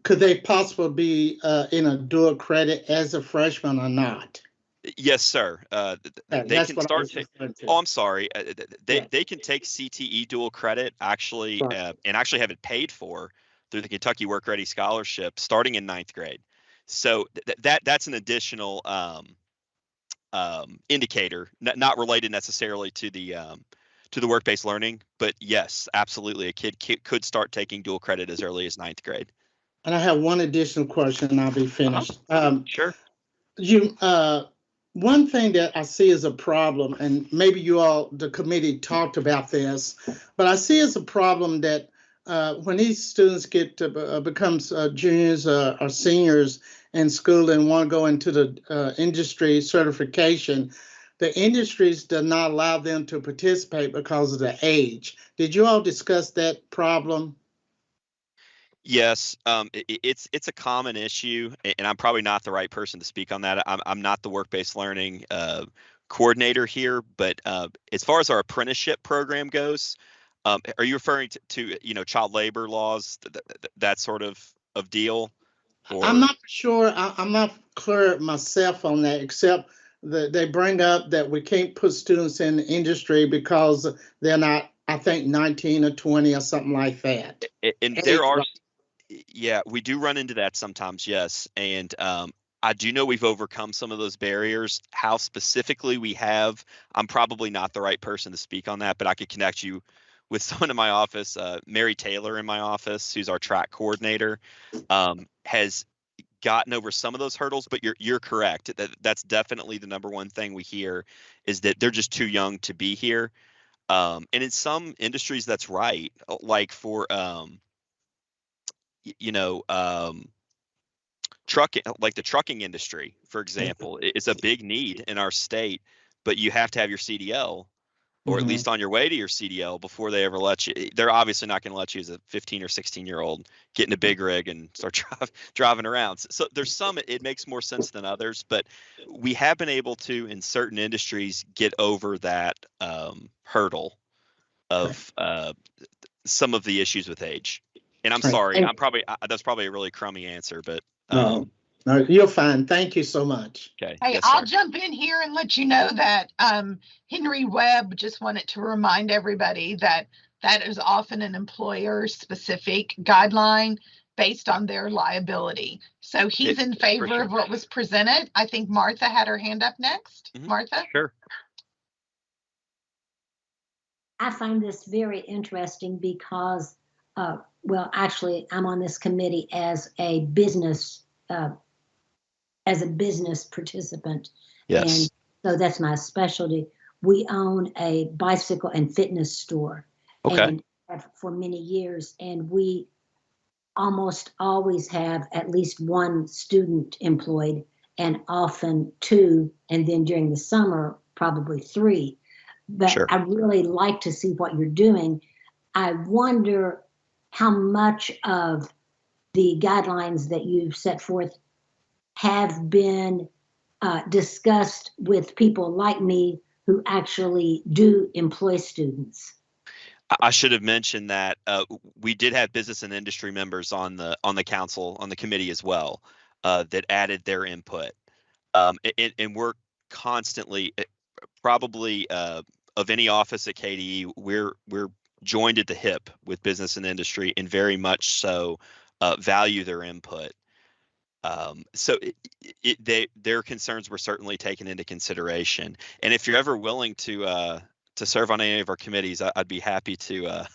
Speaker 5: Could they possibly be in a dual credit as a freshman or not?
Speaker 9: Yes, sir. They can start. Oh, I'm sorry. They can take CTE dual credit actually, and actually have it paid for through the Kentucky Work Ready Scholarship starting in 9th grade. So that's an additional indicator, not related necessarily to the work-based learning, but yes, absolutely, a kid could start taking dual credit as early as 9th grade.
Speaker 5: And I have one additional question, and I'll be finished.
Speaker 9: Sure.
Speaker 5: One thing that I see as a problem, and maybe the committee talked about this, but I see as a problem that when these students get to becomes juniors or seniors in school and want to go into the industry certification, the industries do not allow them to participate because of the age. Did you all discuss that problem?
Speaker 9: Yes, it's a common issue, and I'm probably not the right person to speak on that. I'm not the work-based learning coordinator here, but as far as our apprenticeship program goes, are you referring to child labor laws, that sort of deal? Or?
Speaker 5: I'm not sure. I'm not clear myself on that, except that they bring up that we can't put students in the industry because they're not, I think, 19 or 20 or something like that.
Speaker 9: And there are. Yeah, we do run into that sometimes, yes. And I do know we've overcome some of those barriers. How specifically we have, I'm probably not the right person to speak on that, but I could connect you with someone in my office. Mary Taylor in my office, who's our track coordinator, has gotten over some of those hurdles, but you're correct. That's definitely the number one thing we hear is that they're just too young to be here. And in some industries, that's right. Like for trucking, like the trucking industry, for example, is a big need in our state, but you have to have your CDL, or at least on your way to your CDL before they ever let you. They're obviously not going to let you as a 15 or 16-year-old get in a big rig and start driving around. So there's some, it makes more sense than others, but we have been able to, in certain industries, get over that hurdle of some of the issues with age. And I'm sorry, that's probably a really crummy answer, but
Speaker 5: no, you're fine. Thank you so much.
Speaker 9: Okay.
Speaker 1: Hey,
Speaker 9: yes,
Speaker 1: I'll
Speaker 9: sir.
Speaker 1: jump in here and let you know that Henry Webb just wanted to remind everybody that that is often an employer-specific guideline based on their liability. So he's in favor of what was presented. I think Martha had her hand up next. Martha?
Speaker 9: Sure.
Speaker 4: I find this very interesting because well, actually, I'm on this committee as a business participant.
Speaker 9: Yes.
Speaker 4: And so that's my specialty. We own a bicycle and fitness store.
Speaker 9: Okay.
Speaker 4: And for many years, and we almost always have at least one student employed, and often two, and then during the summer, probably three. But
Speaker 9: sure.
Speaker 4: I really like to see what you're doing. I wonder how much of the guidelines that you've set forth have been discussed with people like me who actually do employ students.
Speaker 9: I should have mentioned that we did have business and industry members on the council, on the committee as well, that added their input. And we're constantly, probably of any office at KDE, we're joined at the hip with business and industry, and very much so value their input. So their concerns were certainly taken into consideration. And if you're ever willing to serve on any of our committees, I'd be happy to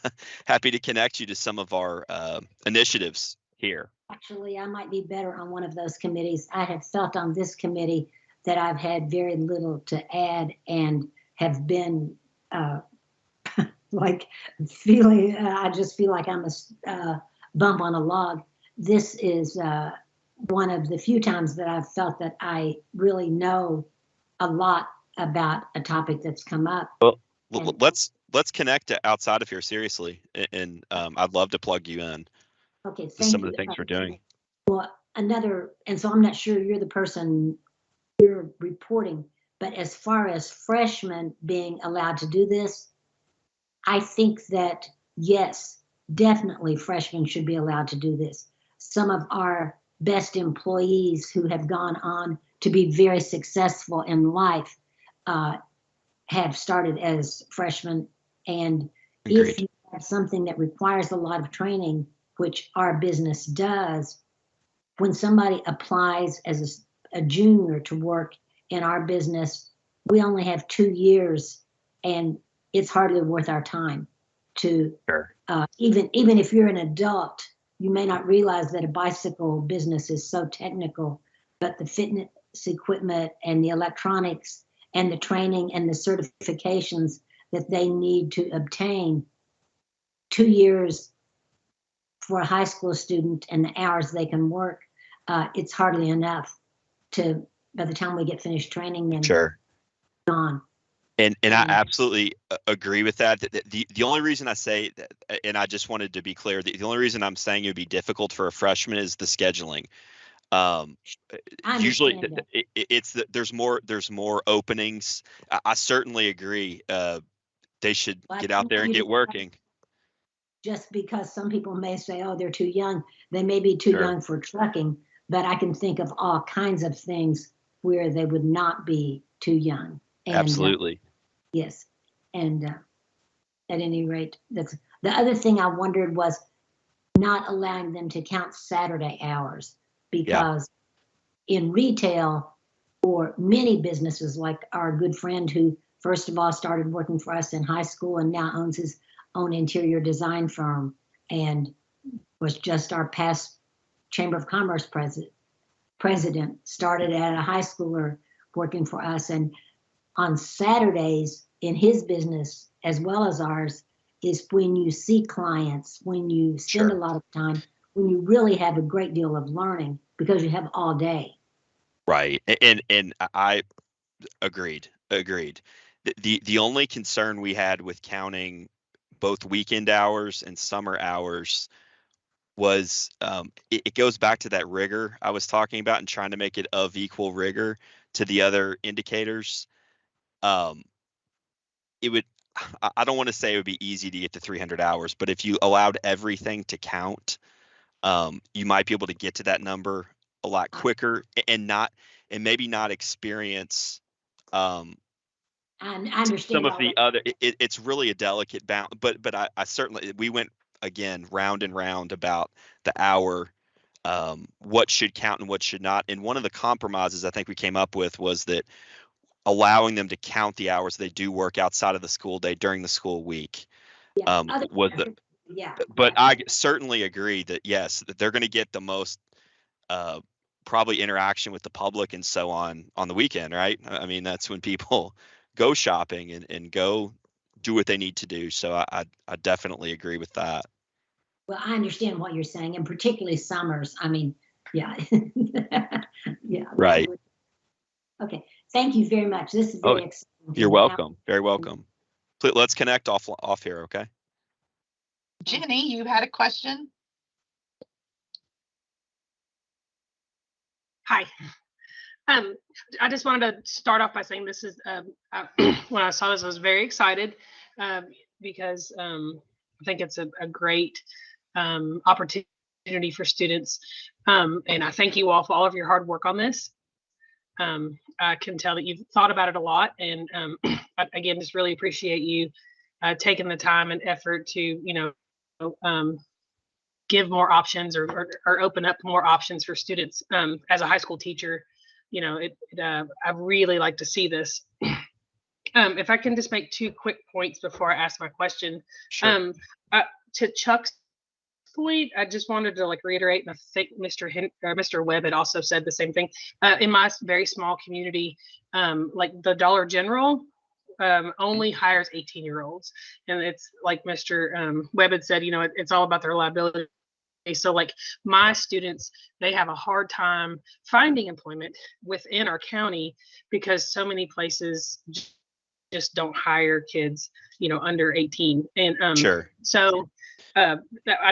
Speaker 9: happy to connect you to some of our initiatives here.
Speaker 4: Actually, I might be better on one of those committees. I have felt on this committee that I've had very little to add and have been like feeling, I just feel like I'm a bump on a log. This is one of the few times that I've felt that I really know a lot about a topic that's come up.
Speaker 9: Well, let's connect outside of here, seriously, and I'd love to plug you in.
Speaker 4: Okay,
Speaker 9: to some of the things we're doing.
Speaker 4: Well, and so I'm not sure you're the person you're reporting, but as far as freshmen being allowed to do this, I think that yes, definitely freshmen should be allowed to do this. Some of our best employees who have gone on to be very successful in life have started as freshmen. And
Speaker 9: Agreed.
Speaker 4: if you have something that requires a lot of training, which our business does, when somebody applies as a junior to work in our business, we only have 2 years, and it's hardly worth our time to,
Speaker 9: Sure.
Speaker 4: Even if you're an adult, you may not realize that a bicycle business is so technical, but the fitness equipment and the electronics and the training and the certifications that they need to obtain, 2 years for a high school student and the hours they can work, it's hardly enough to, by the time we get finished training them,
Speaker 9: Sure.
Speaker 4: gone.
Speaker 9: And I absolutely agree with that. The only reason I say that, and I just wanted to be clear, the only reason I'm saying it would be difficult for a freshman is the scheduling. Usually it's that there's more openings. I certainly agree. They should get out there and get working.
Speaker 4: Just because some people may say, oh, they're too young. They may be too young for trucking, but I can think of all kinds of things where they would not be too young. And,
Speaker 9: absolutely.
Speaker 4: Yes. And at any rate, that's the other thing I wondered was not allowing them to count Saturday hours, because in retail, or many businesses, like our good friend who first of all started working for us in high school and now owns his own interior design firm and was just our past Chamber of Commerce president, started at a high schooler working for us. And on Saturdays in his business, as well as ours, is when you see clients, when you spend a lot of time, when you really have a great deal of learning because you have all day.
Speaker 9: Right. And I agreed. The only concern we had with counting both weekend hours and summer hours was it goes back to that rigor I was talking about and trying to make it of equal rigor to the other indicators. It would, I don't want to say it would be easy to get to 300 hours, but if you allowed everything to count, you might be able to get to that number a lot quicker and maybe not experience
Speaker 4: I understand
Speaker 9: some of the other. It's really a delicate balance, but I certainly, we went again round and round about the hour, what should count and what should not. And one of the compromises I think we came up with was that allowing them to count the hours they do work outside of the school day during the school week was the. But I certainly agree that yes, that they're going to get the most probably interaction with the public and so on the weekend, right? I mean, that's when people go shopping and go do what they need to do. So I definitely agree with that.
Speaker 4: Well, I understand what you're saying, and particularly summers. I mean, yeah. Yeah.
Speaker 9: Right.
Speaker 4: Okay. Thank you very much. This is very exciting.
Speaker 9: You're welcome. Very welcome. Let's connect off here, okay?
Speaker 1: Jenny, you had a question?
Speaker 6: Hi. I just wanted to start off by saying this is, when I saw this, I was very excited because I think it's a great opportunity for students. And I thank you all for all of your hard work on this. I can tell that you've thought about it a lot. And again, just really appreciate you taking the time and effort to, give more options or open up more options for students. As a high school teacher, I really like to see this. If I can just make 2 quick points before I ask my question.
Speaker 9: Sure.
Speaker 6: To Chuck's point, I just wanted to reiterate, and I think Mr. Webb had also said the same thing. In my very small community, the Dollar General only hires 18-year-olds, and it's like Mr. Webb had said, it's all about their liability. So my students, they have a hard time finding employment within our county because so many places just don't hire kids, under 18. And
Speaker 9: Sure.
Speaker 6: So I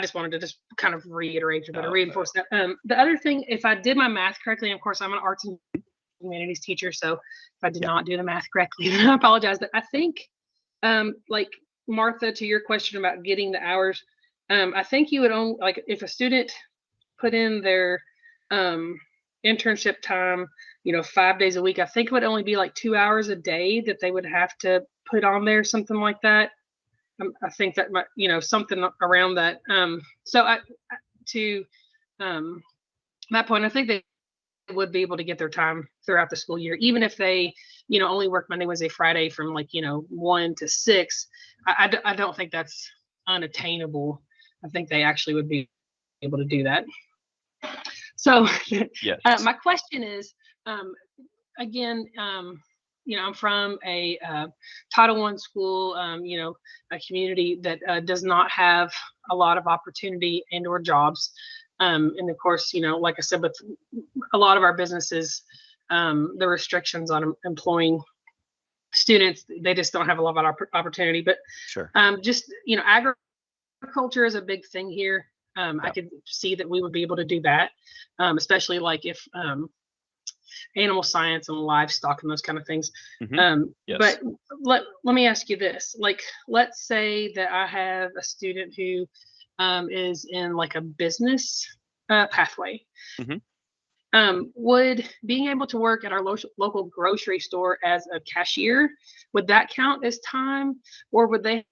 Speaker 6: just wanted to just kind of reiterate or reinforce that. The other thing, if I did my math correctly, and of course I'm an arts and humanities teacher, so if I did not do the math correctly, then I apologize. But I think, Martha, to your question about getting the hours, I think you would only, if a student put in their internship time, 5 days a week, I think it would only be 2 hours a day that they would have to put on there, something like that. I think that might, something around that. So to that point, I think they would be able to get their time throughout the school year, even if they, only work Monday, Wednesday, Friday from 1 to 6. I don't think that's unattainable. I think they actually would be able to do that. So
Speaker 9: Yes.
Speaker 6: My question is, again, I'm from a Title I school, a community that does not have a lot of opportunity and or jobs. And of course, like I said, with a lot of our businesses, the restrictions on employing students, they just don't have a lot of opportunity. But
Speaker 9: Sure.
Speaker 6: just, agriculture is a big thing here. I could see that we would be able to do that, especially if animal science and livestock and those kind of things.
Speaker 9: Yes.
Speaker 6: But let me ask you this. Let's say that I have a student who is in a business pathway. Would being able to work at our local grocery store as a cashier, would that count as time, or would they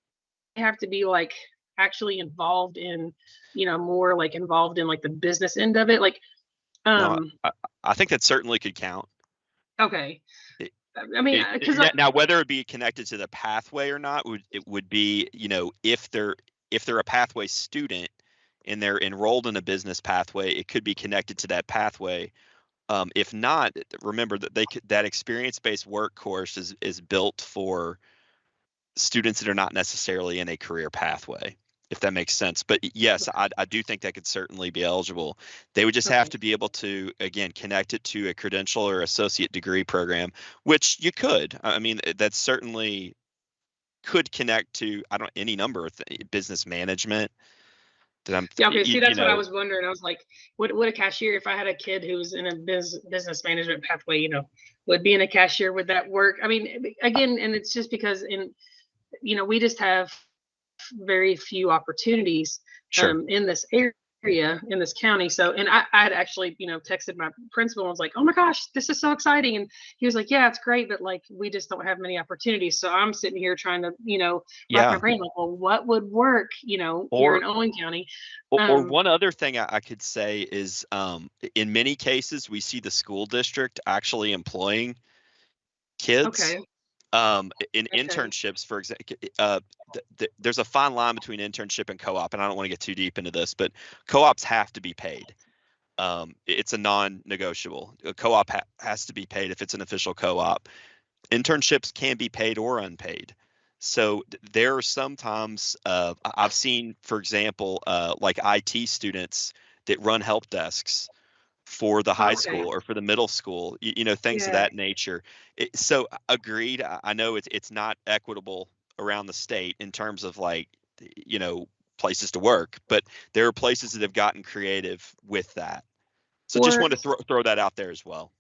Speaker 6: have to be actually involved in, more involved in the business end of it?
Speaker 9: No, I think that certainly could count.
Speaker 6: Okay. I mean, because
Speaker 9: now whether it be connected to the pathway or not, would be, if they're a pathway student and they're enrolled in a business pathway, it could be connected to that pathway. If not, remember that that experience-based work course is built for students that are not necessarily in a career pathway, if that makes sense. But yes, I do think that could certainly be eligible. They would just have to be able to, again, connect it to a credential or associate degree program, which you could. I mean, that certainly could connect to, any number of business management.
Speaker 6: Okay, see, that's what I was wondering. I was like, would a cashier, if I had a kid who was in a business management pathway, would being a cashier, would that work? I mean, again, and it's just because we just have very few opportunities in this area, in this county. So, and I had actually, texted my principal and was like, oh my gosh, this is so exciting. And he was like, yeah, it's great, but we just don't have many opportunities. So I'm sitting here trying to, wrap my brain well, what would work, here in Owen County?
Speaker 9: Or one other thing I could say is, in many cases, we see the school district actually employing kids.
Speaker 6: Okay.
Speaker 9: In internships, for example, there's a fine line between internship and co-op, and I don't want to get too deep into this, but co-ops have to be paid. It's a non-negotiable. A co-op has to be paid if it's an official co-op. Internships can be paid or unpaid. So there are sometimes I've seen, for example, IT students that run help desks for the high school or for the middle school, things of that nature. So agreed. I know it's not equitable around the state in terms of places to work, but there are places that have gotten creative with that. So just wanted to throw that out there as well.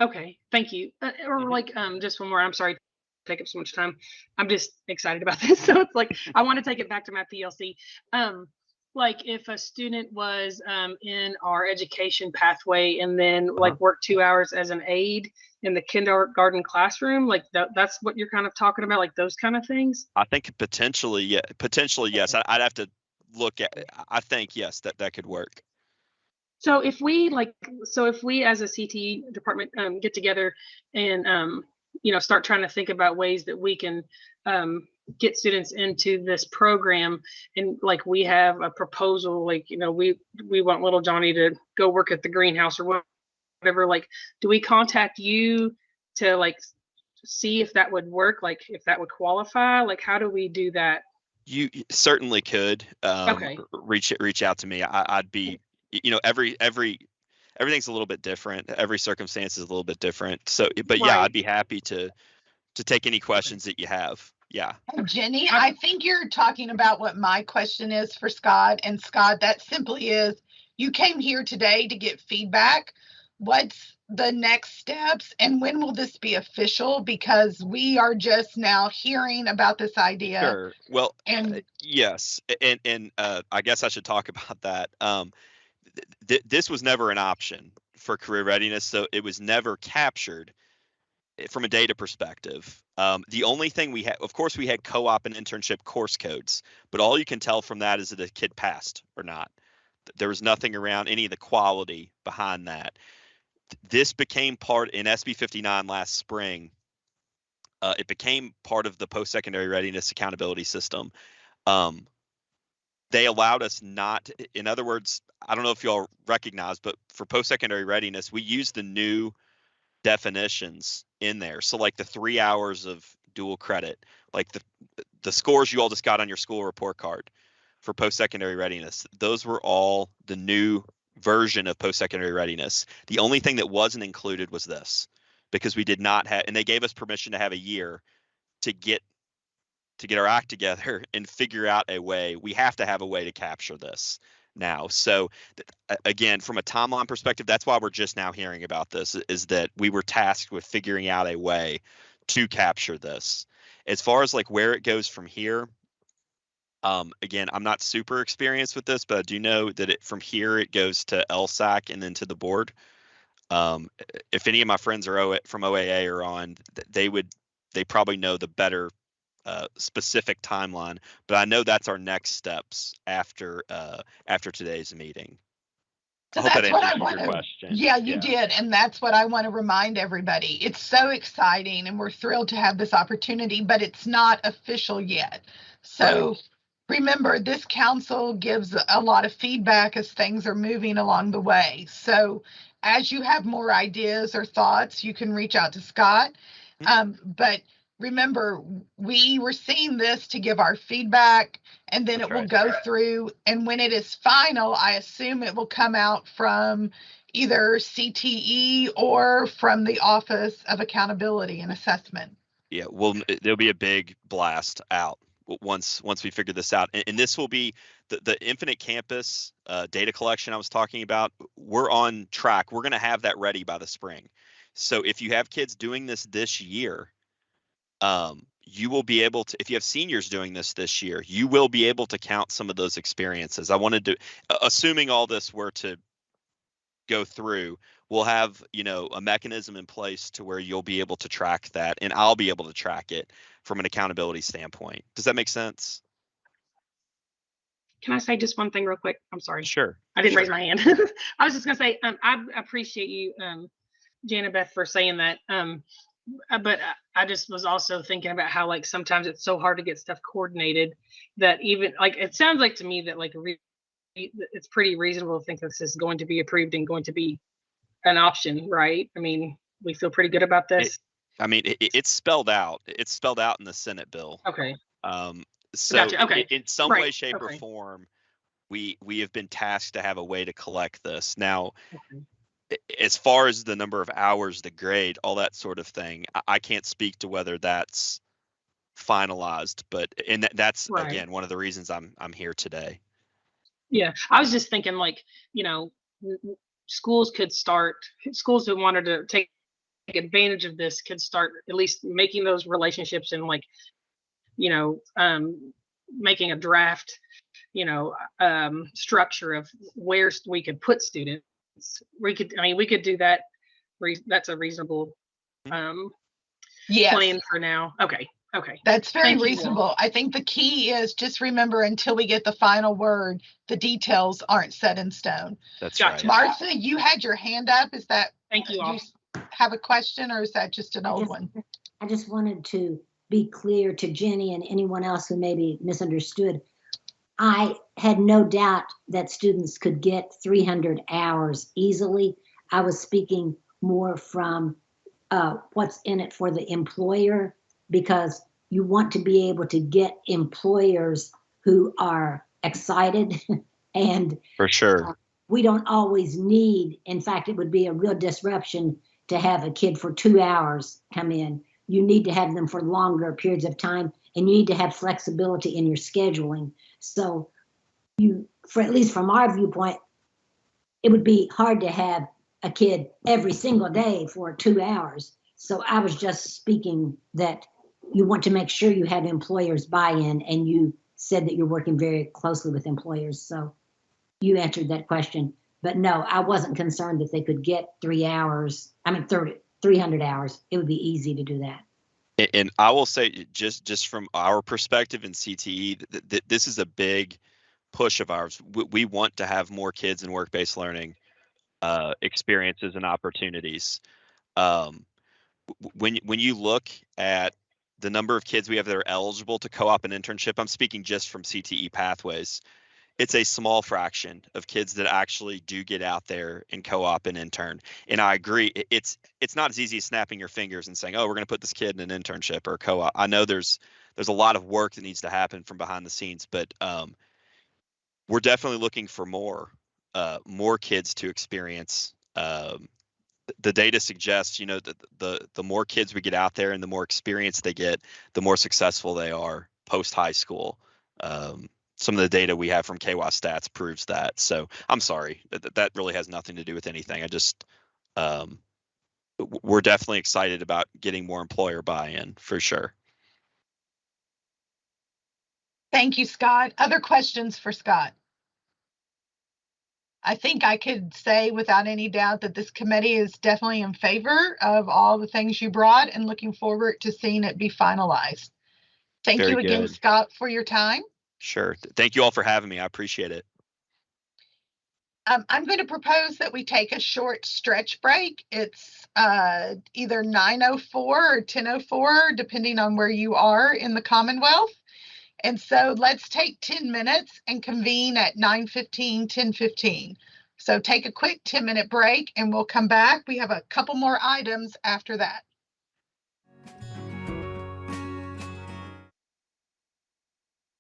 Speaker 6: Okay, thank you. Or
Speaker 9: Mhm.
Speaker 6: like, just one more. I'm sorry to take up so much time. I'm just excited about this. So it's like I want to take it back to my PLC. Um, like if a student was in our education pathway and then like worked 2 hours as an aide in the kindergarten classroom, like that's what you're kind of talking about, like those kind of things.
Speaker 9: I think potentially, yeah, potentially yes. I'd have to look at. I think yes, that could work.
Speaker 6: So if we as a CTE department get together and start trying to think about ways that we can get students into this program, and like we have a proposal, like we want little Johnny to go work at the greenhouse or whatever. Like, do we contact you to like see if that would work? Like, if that would qualify? Like, how do we do that?
Speaker 9: You certainly could
Speaker 6: Okay.
Speaker 9: reach out to me. I'd be, everything's a little bit different. Every circumstance is a little bit different. So, but yeah,
Speaker 6: Right.
Speaker 9: I'd be happy to take any questions that you have. Yeah.
Speaker 1: And Jenny, I think you're talking about what my question is for Scott. And Scott, that simply is, you came here today to get feedback. What's the next steps and when will this be official? Because we are just now hearing about this idea.
Speaker 9: Sure. Well,
Speaker 1: And
Speaker 9: yes, and I guess I should talk about that. This was never an option for career readiness, so it was never captured from a data perspective. The only thing we had, of course, we had co-op and internship course codes, but all you can tell from that is that a kid passed or not. There was nothing around any of the quality behind that. This became part in SB 59 last spring. It became part of the post-secondary readiness accountability system. They allowed us not, in other words, I don't know if y'all recognize, but for post-secondary readiness, we use the new definitions in there. So like the 3 hours of dual credit, like the scores you all just got on your school report card for post-secondary readiness, those were all the new version of post-secondary readiness. The only thing that wasn't included was this, because we did not have, and they gave us permission to have a year to get our act together and figure out a way. We have to have a way to capture this now. So again, from a timeline perspective, that's why we're just now hearing about this, is that we were tasked with figuring out a way to capture this. As far as like where it goes from here, again, I'm not super experienced with this, but I do know that from here it goes to LSAC and then to the board. If any of my friends are from OAA are on, they probably know the better specific timeline, but I know that's our next steps after today's meeting. I hope that answers your question.
Speaker 1: Yeah, you did. And that's what I want to remind everybody. It's so exciting and we're thrilled to have this opportunity, but it's not official yet. So remember, this council gives a lot of feedback as things are moving along the way. So as you have more ideas or thoughts, you can reach out to Scott. But remember, we were seeing this to give our feedback, and then it will go through. And when it is final, I assume it will come out from either CTE or from the Office of Accountability and Assessment.
Speaker 9: Yeah, well, there'll be a big blast out once we figure this out. And this will be the Infinite Campus data collection I was talking about. We're on track. We're going to have that ready by the spring. So if you have kids doing this year, you will be able to, if you have seniors doing this year, you will be able to count some of those experiences. I wanted to, assuming all this were to go through, we'll have, a mechanism in place to where you'll be able to track that, and I'll be able to track it from an accountability standpoint. Does that make sense?
Speaker 6: Can I say just one thing real quick? I'm sorry.
Speaker 9: Sure.
Speaker 6: I didn't raise my hand. I was just going to say, I appreciate you, Jana Beth, for saying that. But I just was also thinking about how like sometimes it's so hard to get stuff coordinated that even like it sounds like to me that like it's pretty reasonable to think this is going to be approved and going to be an option, right? I mean, we feel pretty good about this.
Speaker 9: It's spelled out. It's spelled out in the Senate bill.
Speaker 6: Okay.
Speaker 9: So
Speaker 6: Gotcha. Okay.
Speaker 9: in some way, shape, or form, we have been tasked to have a way to collect this. Now, as far as the number of hours, the grade, all that sort of thing, I can't speak to whether that's finalized, but that's again one of the reasons I'm here today.
Speaker 6: Yeah, I was just thinking like, schools that wanted to take advantage of this could start at least making those relationships and like, you know, making a draft, you know, structure of where we could put students. We could do that. That's a reasonable
Speaker 1: Yes.
Speaker 6: plan for now. Okay.
Speaker 1: That's very
Speaker 6: Thank you,
Speaker 1: reasonable. I think the key is just remember, until we get the final word, the details aren't set in stone.
Speaker 9: That's
Speaker 6: Gotcha.
Speaker 9: right.
Speaker 1: Martha, you had your hand up. Is that,
Speaker 6: Thank you all.
Speaker 1: you have a question, or is that just an old one?
Speaker 4: I just wanted to be clear to Jenny and anyone else who maybe misunderstood. I had no doubt that students could get 300 hours easily. I was speaking more from what's in it for the employer, because you want to be able to get employers who are excited and
Speaker 9: For sure.
Speaker 4: we don't always need, in fact, it would be a real disruption to have a kid for 2 hours come in. You need to have them for longer periods of time, and you need to have flexibility in your scheduling. So for at least from our viewpoint, it would be hard to have a kid every single day for 2 hours. So I was just speaking that you want to make sure you have employers buy-in, and you said that you're working very closely with employers. So you answered that question. But no, I wasn't concerned that they could get 300 hours. It would be easy to do that.
Speaker 9: And I will say, just from our perspective in CTE, this is a big push of ours. We want to have more kids in work-based learning experiences and opportunities. When you look at the number of kids we have that are eligible to co-op an internship, I'm speaking just from CTE pathways, it's a small fraction of kids that actually do get out there and co-op and intern. And I agree, it's not as easy as snapping your fingers and saying, oh, we're going to put this kid in an internship or a co-op. I know there's a lot of work that needs to happen from behind the scenes, but we're definitely looking for more kids to experience. The data suggests, you know, that the more kids we get out there and the more experience they get, the more successful they are post high school. Some of the data we have from KY Stats proves that. So I'm sorry, that really has nothing to do with anything. I just, we're definitely excited about getting more employer buy-in for sure.
Speaker 1: Thank you, Scott. Other questions for Scott? I think I could say without any doubt that this committee is definitely in favor of all the things you brought and looking forward to seeing it be finalized. Thank
Speaker 9: Very
Speaker 1: you again,
Speaker 9: good.
Speaker 1: Scott, for your time.
Speaker 9: Sure. Thank you all for having me. I appreciate it.
Speaker 1: I'm going to propose that we take a short stretch break. It's either 9:04 or 10:04, depending on where you are in the Commonwealth. And so let's take 10 minutes and convene at 9:15, 10:15. So take a quick 10-minute break and we'll come back. We have a couple more items after that.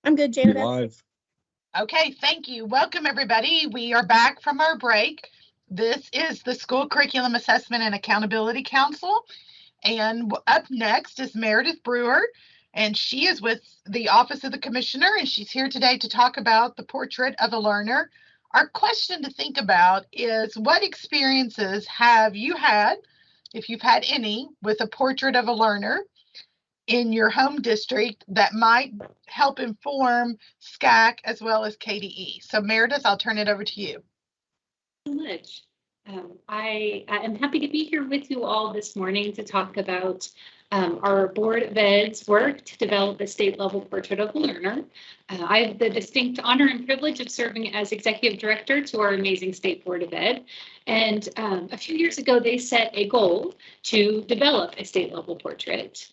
Speaker 2: I'm good, Janet.
Speaker 11: Live.
Speaker 1: Okay, thank you. Welcome, everybody. We are back from our break. This is the School Curriculum Assessment and Accountability Council. And up next is Meredith Brewer, and she is with the Office of the Commissioner, and she's here today to talk about the Portrait of a Learner. Our question to think about is, what experiences have you had, if you've had any, with a Portrait of a Learner in your home district that might help inform SCAAC as well as KDE? So Meredith, I'll turn it over to you.
Speaker 12: So much. I am happy to be here with you all this morning to talk about our Board of Ed's work to develop a state-level portrait of a learner. I have the distinct honor and privilege of serving as executive director to our amazing state Board of Ed. And a few years ago, they set a goal to develop a state-level portrait.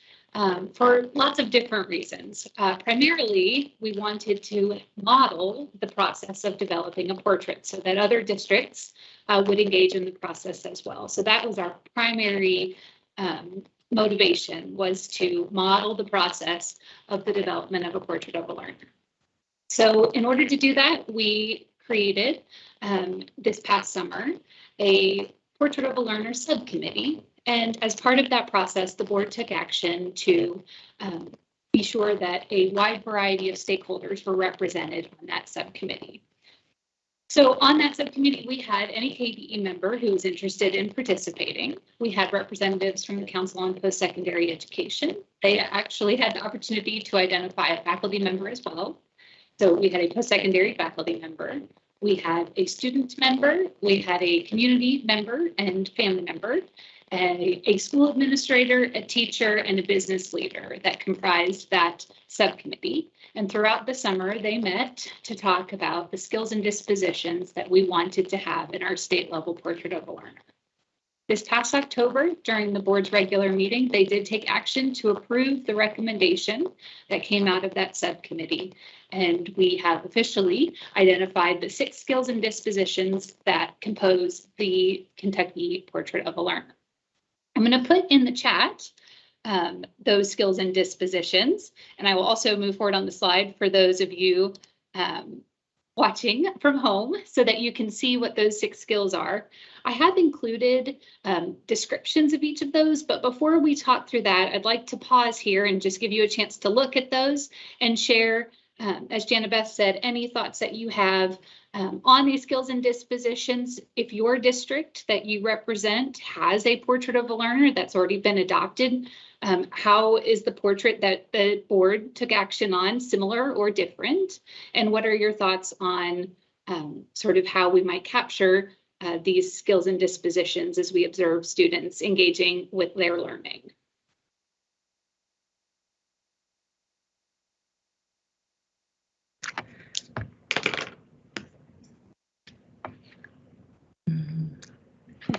Speaker 12: For lots of different reasons. Primarily, we wanted to model the process of developing a portrait so that other districts would engage in the process as well. So that was our primary motivation, was to model the process of the development of a portrait of a learner. So in order to do that, we created this past summer a Portrait of a Learner subcommittee. And as part of that process, the board took action to be sure that a wide variety of stakeholders were represented on that subcommittee. So on that subcommittee, we had any KBE member who was interested in participating. We had representatives from the Council on Post-Secondary Education. They actually had the opportunity to identify a faculty member as well. So we had a post-secondary faculty member. We had a student member. We had a community member and family member, and a school administrator, a teacher, and a business leader that comprised that subcommittee. And throughout the summer, they met to talk about the skills and dispositions that we wanted to have in our state level portrait of a learner. This past October, during the board's regular meeting, they did take action to approve the recommendation that came out of that subcommittee. And we have officially identified the 6 skills and dispositions that compose the Kentucky Portrait of a Learner. I'm going to put in the chat those skills and dispositions, and I will also move forward on the slide for those of you watching from home so that you can see what those 6 skills are. I have included descriptions of each of those, but before we talk through that, I'd like to pause here and just give you a chance to look at those and share, as Jana Beth said, any thoughts that you have on these skills and dispositions. If your district that you represent has a portrait of a learner that's already been adopted, how is the portrait that the board took action on similar or different? And what are your thoughts on sort of how we might capture these skills and dispositions as we observe students engaging with their learning?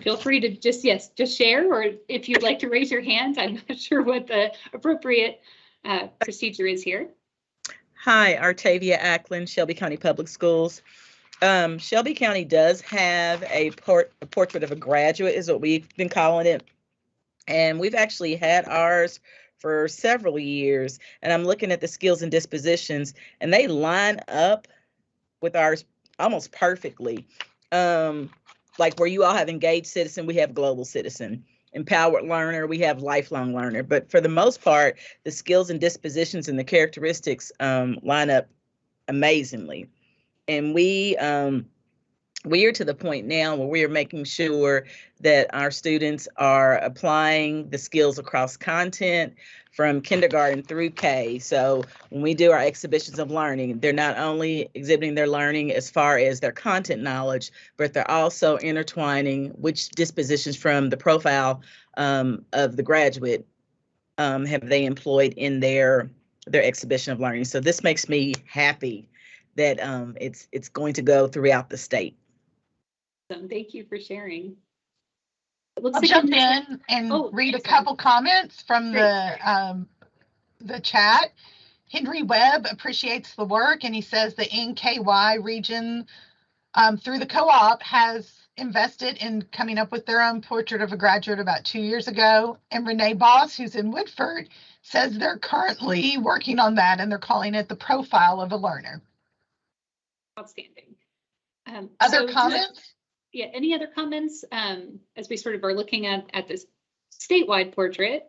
Speaker 12: Feel free to just share, or if you'd like to raise your hand. I'm not sure what the appropriate procedure is here.
Speaker 3: Hi, Artavia Ackland, Shelby County Public Schools. Shelby County does have a portrait of a graduate, is what we've been calling it. And we've actually had ours for several years. And I'm looking at the skills and dispositions, and they line up with ours almost perfectly. Like where you all have engaged citizen, we have global citizen. Empowered learner, we have lifelong learner. But for the most part, the skills and dispositions and the characteristics line up amazingly. And we are to the point now where we are making sure that our students are applying the skills across content from kindergarten through K. So when we do our exhibitions of learning, they're not only exhibiting their learning as far as their content knowledge, but they're also intertwining which dispositions from the profile of the graduate have they employed in their exhibition of learning. So this makes me happy that it's going to go throughout the state.
Speaker 12: So thank you for sharing.
Speaker 1: I'll jump in and read a couple comments from the chat. Henry Webb appreciates the work, and he says the NKY region through the co-op has invested in coming up with their own portrait of a graduate about 2 years ago. And Renee Boss, who's in Woodford, says they're currently working on that, and they're calling it the profile of a learner.
Speaker 12: Outstanding.
Speaker 1: Other comments?
Speaker 12: Yeah, any other comments as we sort of are looking at this statewide portrait,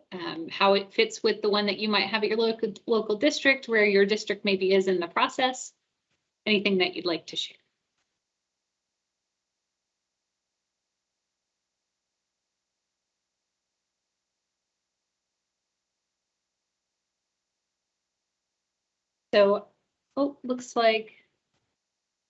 Speaker 12: how it fits with the one that you might have at your local district, where your district maybe is in the process? Anything that you'd like to share? So, looks like,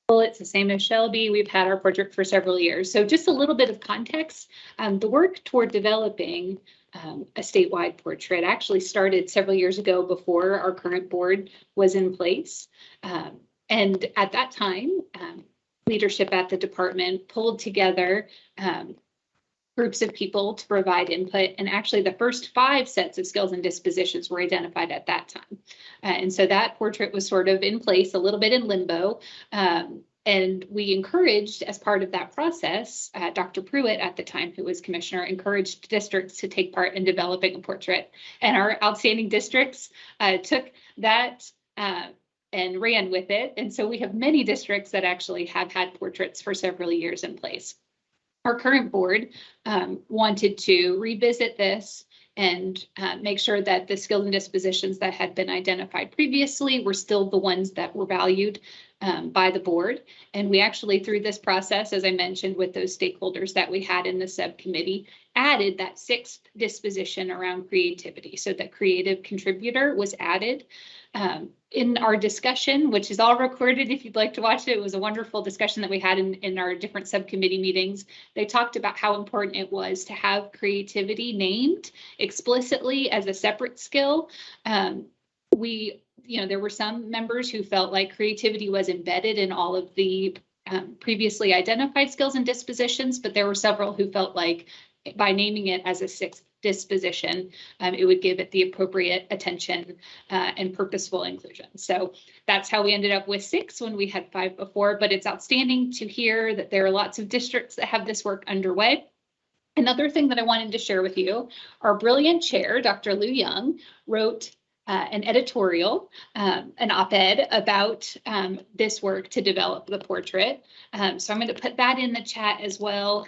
Speaker 12: well, it's the same as Shelby. We've had our portrait for several years. So just a little bit of context. The work toward developing a statewide portrait actually started several years ago before our current board was in place. And at that time, leadership at the department pulled together groups of people to provide input. And actually the first 5 sets of skills and dispositions were identified at that time. And so that portrait was sort of in place, a little bit in limbo. And we encouraged, as part of that process, Dr. Pruitt at the time, who was commissioner, encouraged districts to take part in developing a portrait. And our outstanding districts took that and ran with it. And so we have many districts that actually have had portraits for several years in place. Our current board wanted to revisit this and make sure that the skills and dispositions that had been identified previously were still the ones that were valued by the board. And we actually, through this process, as I mentioned, with those stakeholders that we had in the subcommittee, added that sixth disposition around creativity. So that creative contributor was added. In our discussion, which is all recorded if you'd like to watch it. It was a wonderful discussion that we had in our different subcommittee meetings. They talked about how important it was to have creativity named explicitly as a separate skill. There were some members who felt like creativity was embedded in all of the previously identified skills and dispositions, but there were several who felt like by naming it as a sixth disposition, it would give it the appropriate attention and purposeful inclusion. So that's how we ended up with 6 when we had 5 before, but it's outstanding to hear that there are lots of districts that have this work underway. Another thing that I wanted to share with you, our brilliant chair, Dr. Lou Young, wrote an editorial, an op-ed about this work to develop the portrait. So I'm going to put that in the chat as well.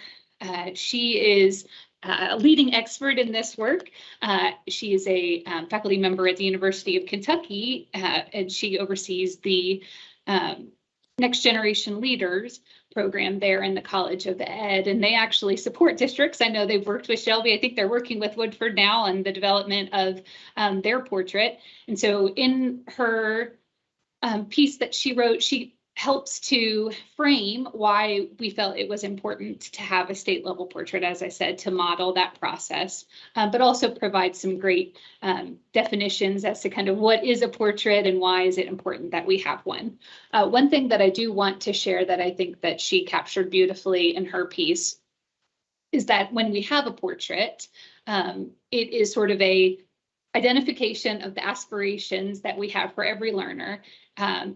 Speaker 12: She is a leading expert in this work. She is a faculty member at the University of Kentucky, and she oversees the Next Generation Leaders program there in the College of Ed, and they actually support districts. I know they've worked with Shelby. I think they're working with Woodford now on the development of their portrait. And so in her piece that she wrote, she helps to frame why we felt it was important to have a state level portrait, as I said, to model that process, but also provide some great definitions as to kind of what is a portrait and why is it important that we have one. One thing that I do want to share that I think that she captured beautifully in her piece is that when we have a portrait, it is sort of a identification of the aspirations that we have for every learner,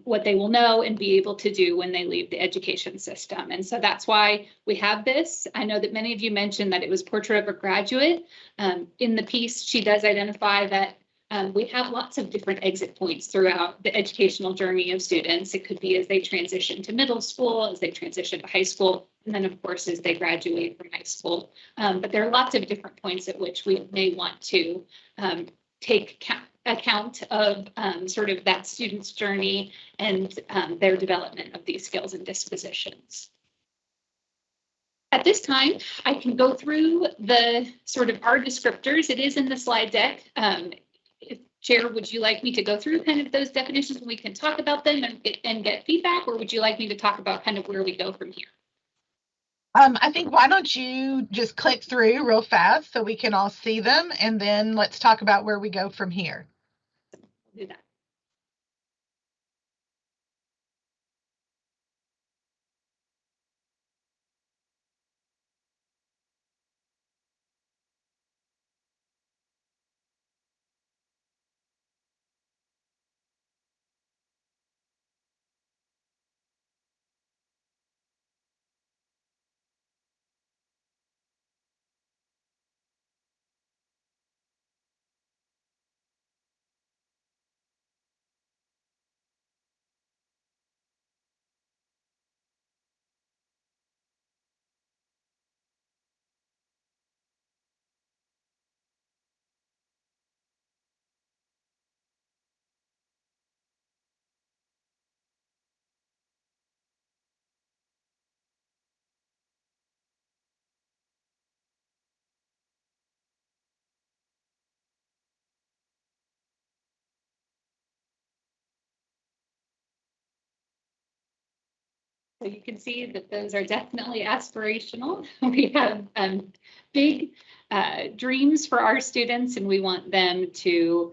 Speaker 12: what they will know and be able to do when they leave the education system. And so that's why we have this. I know that many of you mentioned that it was Portrait of a Graduate. In the piece, she does identify that we have lots of different exit points throughout the educational journey of students. It could be as they transition to middle school, as they transition to high school, and then of course, as they graduate from high school. But there are lots of different points at which we may want to take account of sort of that student's journey and their development of these skills and dispositions. At this time, I can go through the sort of our descriptors. It is in the slide deck. Chair, would you like me to go through kind of those definitions and we can talk about them and get feedback, or would you like me to talk about kind of where we go from here?
Speaker 1: I think why don't you just click through real fast so we can all see them, and then let's talk about where we go from here.
Speaker 12: Do that. So you can see that those are definitely aspirational. We have big dreams for our students, and we want them to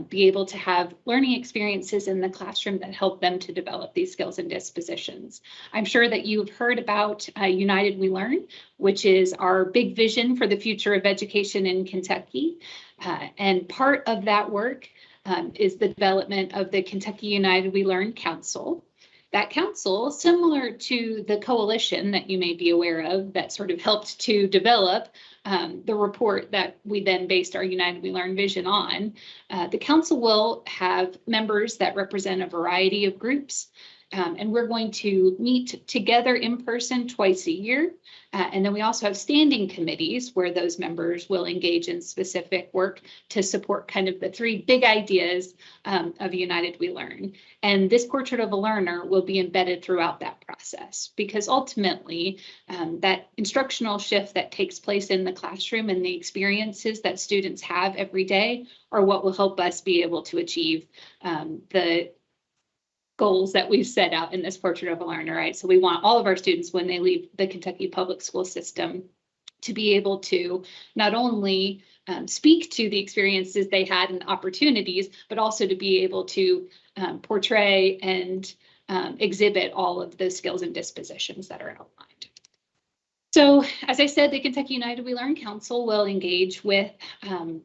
Speaker 12: be able to have learning experiences in the classroom that help them to develop these skills and dispositions. I'm sure that you've heard about United We Learn, which is our big vision for the future of education in Kentucky. And part of that work is the development of the Kentucky United We Learn Council. That council, similar to the coalition that you may be aware of, that sort of helped to develop the report that we then based our United We Learn vision on, the council will have members that represent a variety of groups. And we're going to meet together in person twice a year. And then we also have standing committees where those members will engage in specific work to support kind of the three big ideas of United We Learn. And this portrait of a learner will be embedded throughout that process, because ultimately that instructional shift that takes place in the classroom and the experiences that students have every day are what will help us be able to achieve the goals that we've set out in this portrait of a learner, right? So we want all of our students, when they leave the Kentucky public school system, to be able to not only speak to the experiences they had and opportunities, but also to be able to portray and exhibit all of the skills and dispositions that are outlined. So, as I said, the Kentucky United We Learn Council will engage with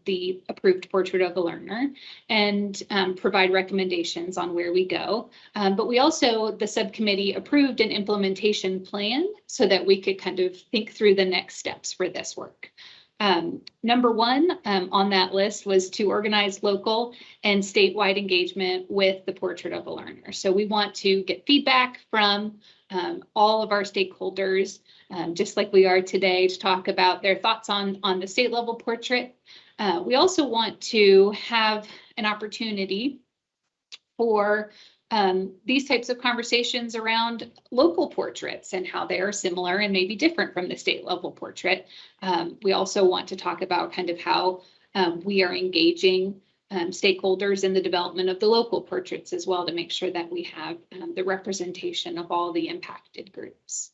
Speaker 12: the approved portrait of a learner and provide recommendations on where we go. But we also, the subcommittee, approved an implementation plan so that we could kind of think through the next steps for this work. Number one on that list was to organize local and statewide engagement with the portrait of a learner. So we want to get feedback from all of our stakeholders, just like we are today, to talk about their thoughts on the state level portrait. We also want to have an opportunity for these types of conversations around local portraits and how they are similar and maybe different from the state level portrait. We also want to talk about kind of how we are engaging stakeholders in the development of the local portraits as well, to make sure that we have the representation of all the impacted groups.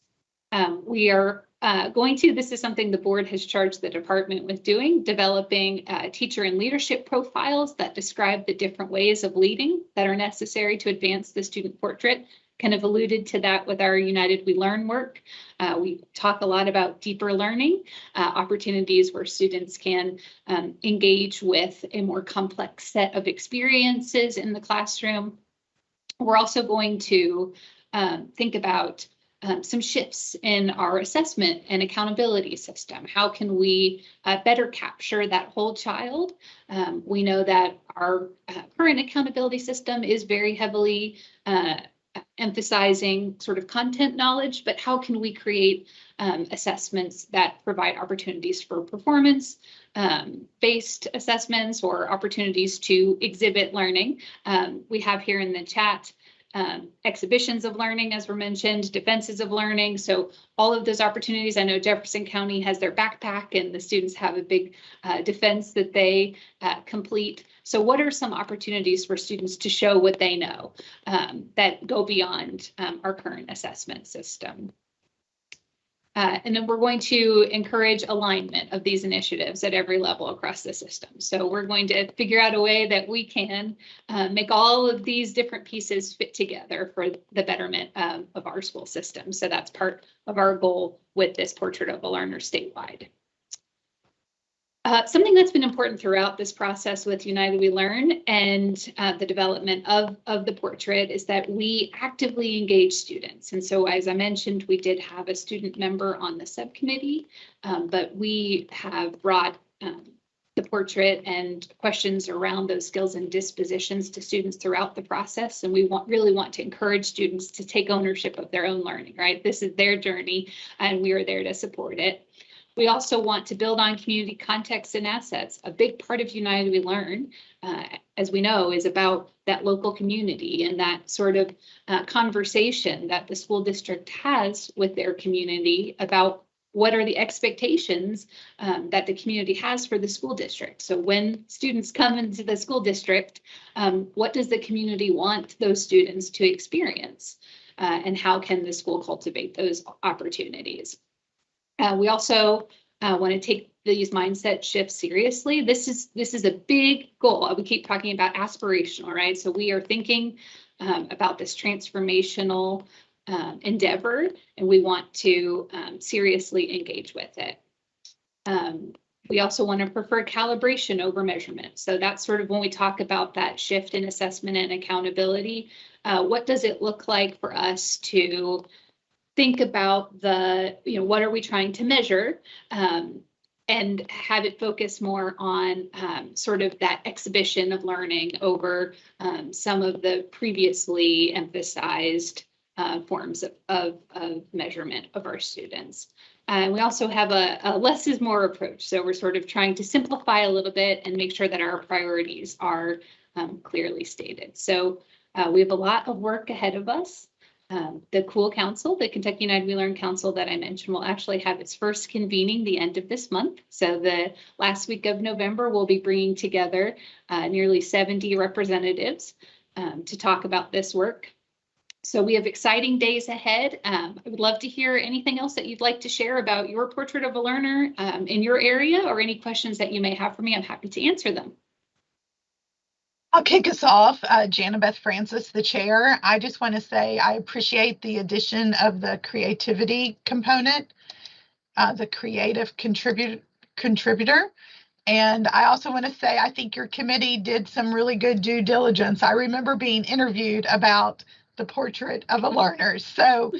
Speaker 12: We are this is something the board has charged the department with doing, developing teacher and leadership profiles that describe the different ways of leading that are necessary to advance the student portrait. Kind of alluded to that with our United We Learn work. We talk a lot about deeper learning, opportunities where students can engage with a more complex set of experiences in the classroom. We're also going to think about some shifts in our assessment and accountability system. How can we better capture that whole child? We know that our current accountability system is very heavily emphasizing sort of content knowledge, but how can we create assessments that provide opportunities for performance based assessments or opportunities to exhibit learning? We have here in the chat exhibitions of learning, as were mentioned, defenses of learning. So all of those opportunities, I know Jefferson County has their backpack and the students have a big defense that they complete. So what are some opportunities for students to show what they know that go beyond our current assessment system? And then we're going to encourage alignment of these initiatives at every level across the system. So we're going to figure out a way that we can make all of these different pieces fit together for the betterment of our school system. So that's part of our goal with this portrait of a learner statewide. Something that's been important throughout this process with United We Learn and the development of the portrait is that we actively engage students. And so, as I mentioned, we did have a student member on the subcommittee, but we have brought the portrait and questions around those skills and dispositions to students throughout the process. And we really want to encourage students to take ownership of their own learning, right? This is their journey, and we are there to support it. We also want to build on community context and assets. A big part of United We Learn, as we know, is about that local community and that sort of conversation that the school district has with their community about what are the expectations that the community has for the school district. So when students come into the school district, what does the community want those students to experience? And how can the school cultivate those opportunities? We also want to take these mindset shifts seriously. This is a big goal. We keep talking about aspirational, right? So we are thinking about this transformational endeavor, and we want to seriously engage with it. We also want to prefer calibration over measurement. So that's sort of when we talk about that shift in assessment and accountability. What does it look like for us to think about what are we trying to measure? and have it focus more on sort of that exhibition of learning over some of the previously emphasized forms of measurement of our students. We also have a less is more approach. So we're sort of trying to simplify a little bit and make sure that our priorities are clearly stated. So we have a lot of work ahead of us. The COOL Council, the Kentucky United We Learn Council that I mentioned, will actually have its first convening the end of this month. So the last week of November, we'll be bringing together nearly 70 representatives to talk about this work. So we have exciting days ahead. I would love to hear anything else that you'd like to share about your portrait of a learner in your area, or any questions that you may have for me. I'm happy to answer them.
Speaker 1: I'll kick us off. Jana Beth Francis, the chair. I just want to say I appreciate the addition of the creativity component, the creative contributor. And I also want to say I think your committee did some really good due diligence. I remember being interviewed about the portrait of a learner. So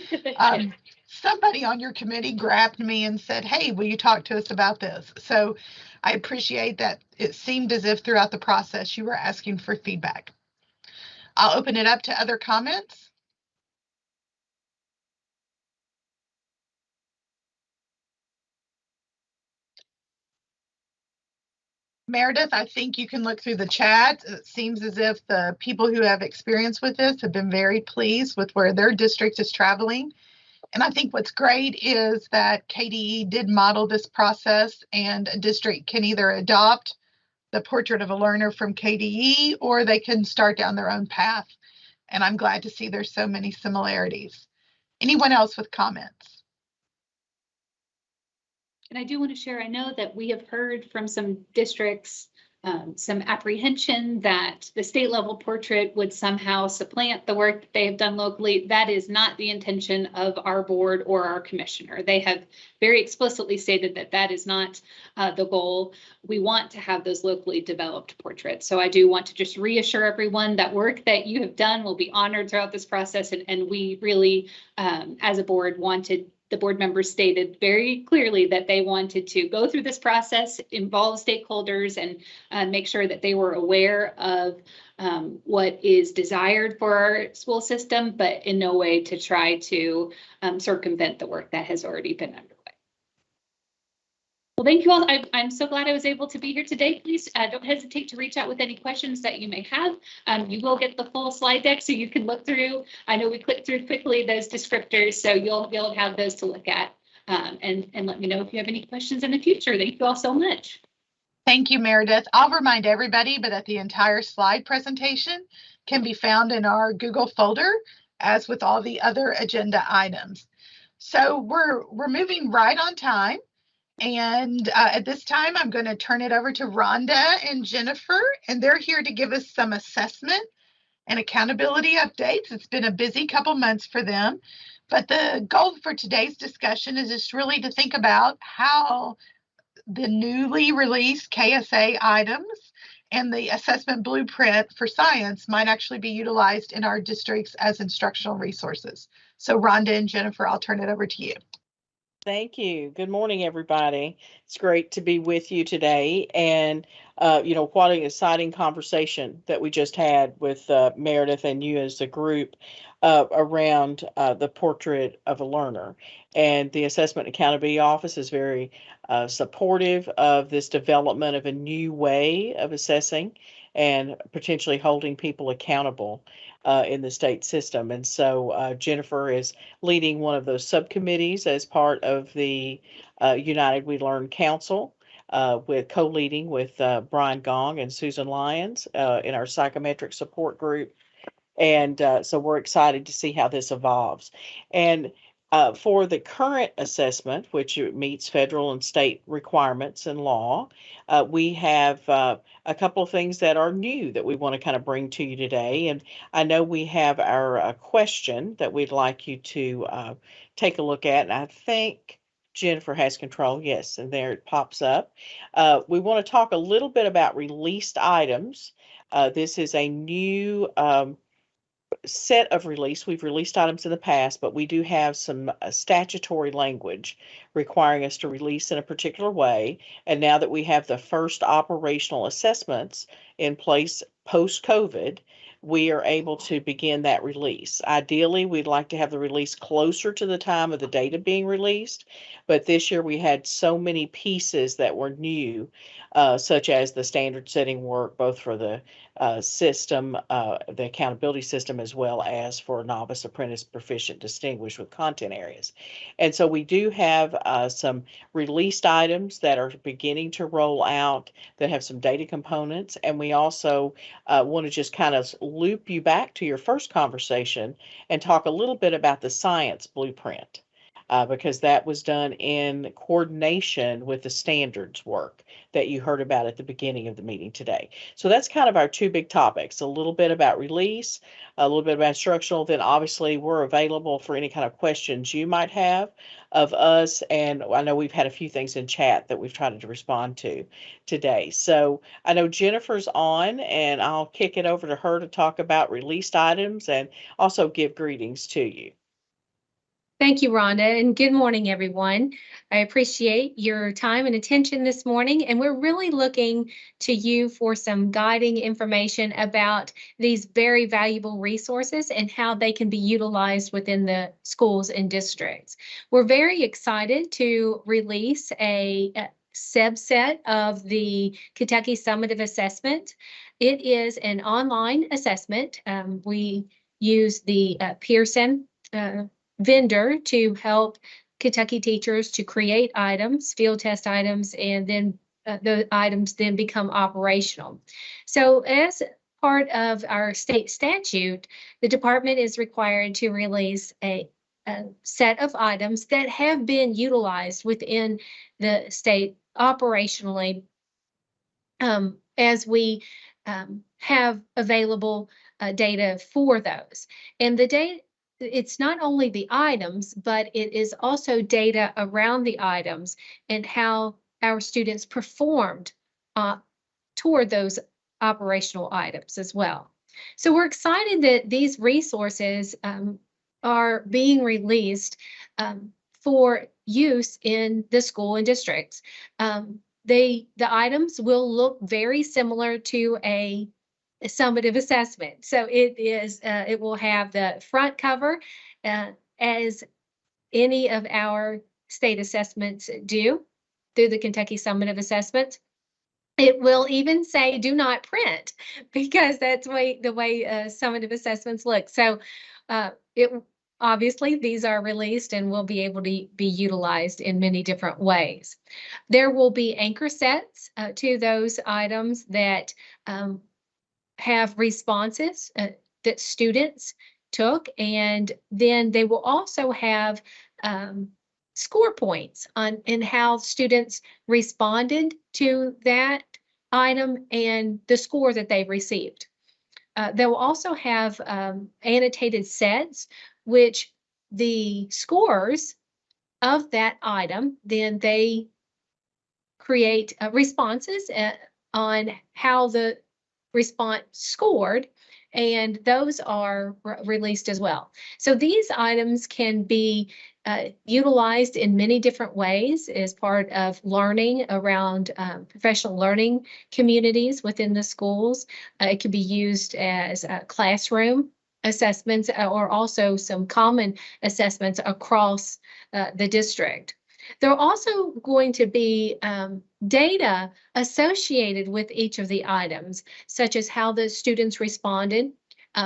Speaker 1: somebody on your committee grabbed me and said, hey, will you talk to us about this? So I appreciate that. It seemed as if throughout the process you were asking for feedback. I'll open it up to other comments. Meredith, I think you can look through the chat. It seems as if the people who have experience with this have been very pleased with where their district is traveling. And I think what's great is that KDE did model this process, and a district can either adopt the portrait of a learner from KDE or they can start down their own path. And I'm glad to see there's so many similarities. Anyone else with comments?
Speaker 12: And I do want to share, I know that we have heard from some districts some apprehension that the state level portrait would somehow supplant the work that they have done locally. That is not the intention of our board or our commissioner. They have very explicitly stated that that is not the goal. We want to have those locally developed portraits. So I do want to just reassure everyone that work that you have done will be honored throughout this process. And we really, as a board, wanted the board members stated very clearly that they wanted to go through this process, involve stakeholders, and make sure that they were aware of what is desired for our school system, but in no way to try to circumvent the work that has already been underway. Well, thank you all. I'm so glad I was able to be here today. Please don't hesitate to reach out with any questions that you may have. You will get the full slide deck so you can look through. I know we clicked through quickly those descriptors, so you'll be able to have those to look at and let me know if you have any questions in the future. Thank you all so much.
Speaker 1: Thank you, Meredith. I'll remind everybody, but that the entire slide presentation can be found in our Google folder, as with all the other agenda items. So we're moving right on time. And at this time, I'm going to turn it over to Rhonda and Jennifer, and they're here to give us some assessment and accountability updates. It's been a busy couple months for them, but the goal for today's discussion is just really to think about how the newly released KSA items and the assessment blueprint for science might actually be utilized in our districts as instructional resources. So Rhonda and Jennifer, I'll turn it over to you.
Speaker 11: Thank you. Good morning, everybody. It's great to be with you today. And, what an exciting conversation that we just had with Meredith and you as a group around the portrait of a learner. And the Assessment Accountability Office is very supportive of this development of a new way of assessing and potentially holding people accountable in the state system. And so Jennifer is leading one of those subcommittees as part of the United We Learn Council, with co-leading with Brian Gong and Susan Lyons in our psychometric support group. And so we're excited to see how this evolves. And for the current assessment, which meets federal and state requirements and law, we have a couple of things that are new that we want to kind of bring to you today. And I know we have our question that we'd like you to take a look at. And I think Jennifer has control. Yes, and there it pops up. We want to talk a little bit about released items. This is a new set of release. We've released items in the past, but we do have some statutory language requiring us to release in a particular way. And now that we have the first operational assessments in place post-COVID, we are able to begin that release. Ideally, we'd like to have the release closer to the time of the data being released, but this year we had so many pieces that were new, such as the standard setting work, both for the system, the accountability system, as well as for novice, apprentice, proficient, distinguished with content areas. And so we do have some released items that are beginning to roll out that have some data components. And we also want to just kind of loop you back to your first conversation and talk a little bit about the science blueprint. Because that was done in coordination with the standards work that you heard about at the beginning of the meeting today. So that's kind of our two big topics, a little bit about release, a little bit about instructional, then obviously we're available for any kind of questions you might have of us. And I know we've had a few things in chat that we've tried to respond to today. So I know Jennifer's on, and I'll kick it over to her to talk about released items and also give greetings to you.
Speaker 13: Thank you, Rhonda, and good morning, everyone. I appreciate your time and attention this morning, and we're really looking to you for some guiding information about these very valuable resources and how they can be utilized within the schools and districts. We're very excited to release a subset of the Kentucky Summative Assessment. It is an online assessment. We use the Pearson vendor to help Kentucky teachers to create items, field test items, and then the items then become operational. So as part of our state statute, the department is required to release a set of items that have been utilized within the state operationally as we have available data for those. And the data, it's not only the items, but it is also data around the items and how our students performed toward those operational items as well. So we're excited that these resources are being released for use in the school and districts. The items will look very similar to a summative assessment. So it will have the front cover as any of our state assessments do through the Kentucky Summative Assessment. It will even say do not print, because that's the way summative assessments look. So obviously these are released and will be able to be utilized in many different ways. There will be anchor sets to those items that have responses that students took, and then they will also have score points in how students responded to that item and the score that they received. They will also have annotated sets, which the scores of that item, then they create responses on how the response scored, and those are released as well. So these items can be utilized in many different ways as part of learning around professional learning communities within the schools. It can be used as classroom assessments or also some common assessments across the district. There are also going to be data associated with each of the items, such as how the students responded,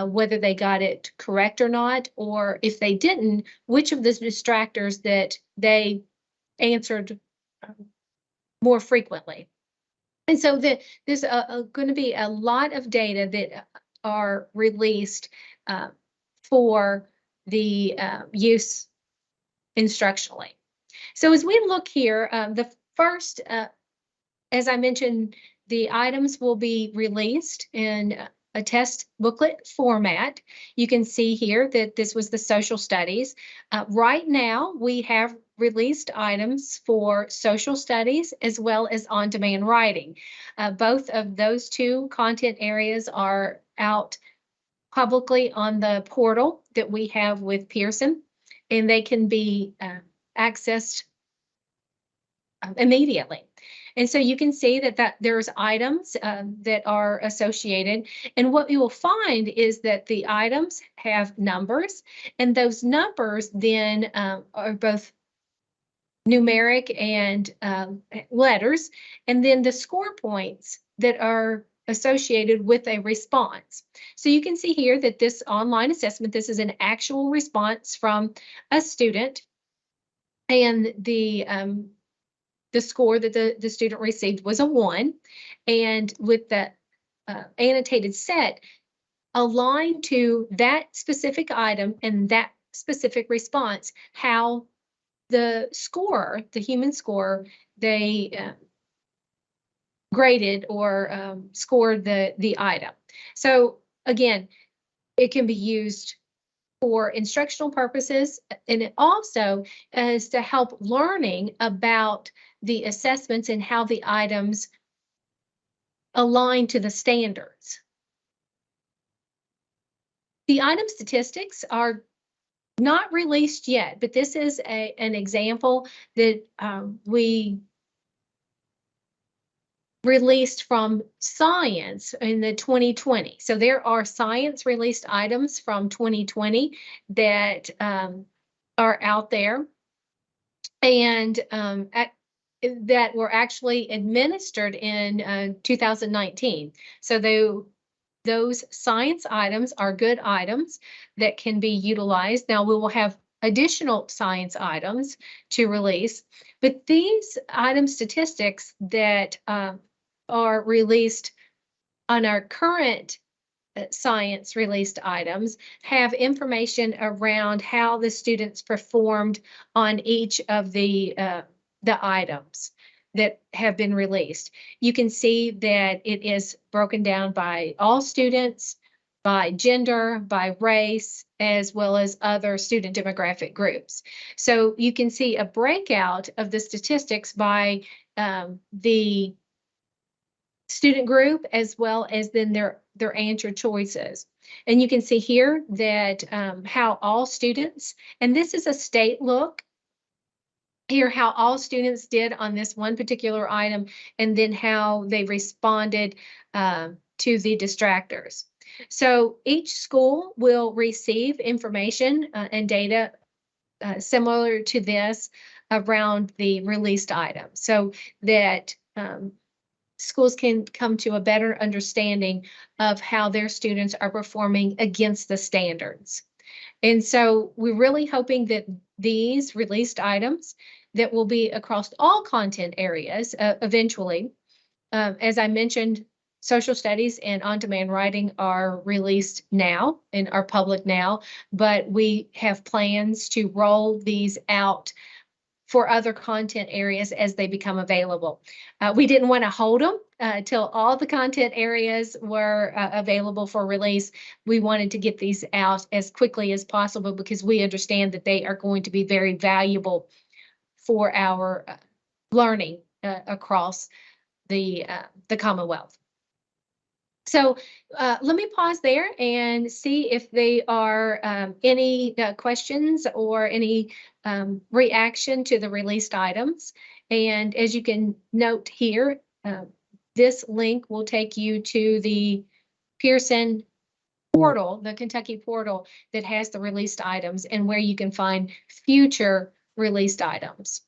Speaker 13: whether they got it correct or not, or if they didn't, which of the distractors that they answered more frequently. And so there's going to be a lot of data that are released for the use instructionally. So as we look here, the first, as I mentioned, the items will be released in a test booklet format. You can see here that this was the social studies. Right now, we have released items for social studies as well as on-demand writing. Both of those two content areas are out publicly on the portal that we have with Pearson, and they can be accessed immediately. And so you can see that there's items that are associated. And what you will find is that the items have numbers, and those numbers then are both numeric and letters, and then the score points that are associated with a response. So you can see here that this online assessment, this is an actual response from a student, and the score that the student received was a 1, and with the annotated set aligned to that specific item and that specific response, how the scorer, the human scorer, they graded or scored the item. So again, it can be used for instructional purposes, and it also is to help learning about the assessments and how the items align to the standards. The item statistics are not released yet, but this is an example that we released from science in the 2020. So there are science released items from 2020 that are out there, and that were actually administered in 2019. So those science items are good items that can be utilized. Now we will have additional science items to release, but these item statistics that are released on our current science released items have information around how the students performed on each of the items that have been released. You can see that it is broken down by all students, by gender, by race, as well as other student demographic groups. So you can see a breakout of the statistics by the student group, as well as then their answer choices. And you can see here that how all students, and this is a state look, here how all students did on this one particular item, and then how they responded to the distractors. So each school will receive information and data similar to this around the released item, so that schools can come to a better understanding of how their students are performing against the standards. And so we're really hoping that these released items that will be across all content areas eventually, as I mentioned, social studies and on-demand writing are released now and are public now, but we have plans to roll these out for other content areas as they become available. We didn't want to hold them till all the content areas were available for release. We wanted to get these out as quickly as possible because we understand that they are going to be very valuable for our learning across the Commonwealth. So let me pause there and see if there are any questions or any reaction to the released items. And as you can note here, this link will take you to the Pearson portal, the Kentucky portal that has the released items and where you can find future released items.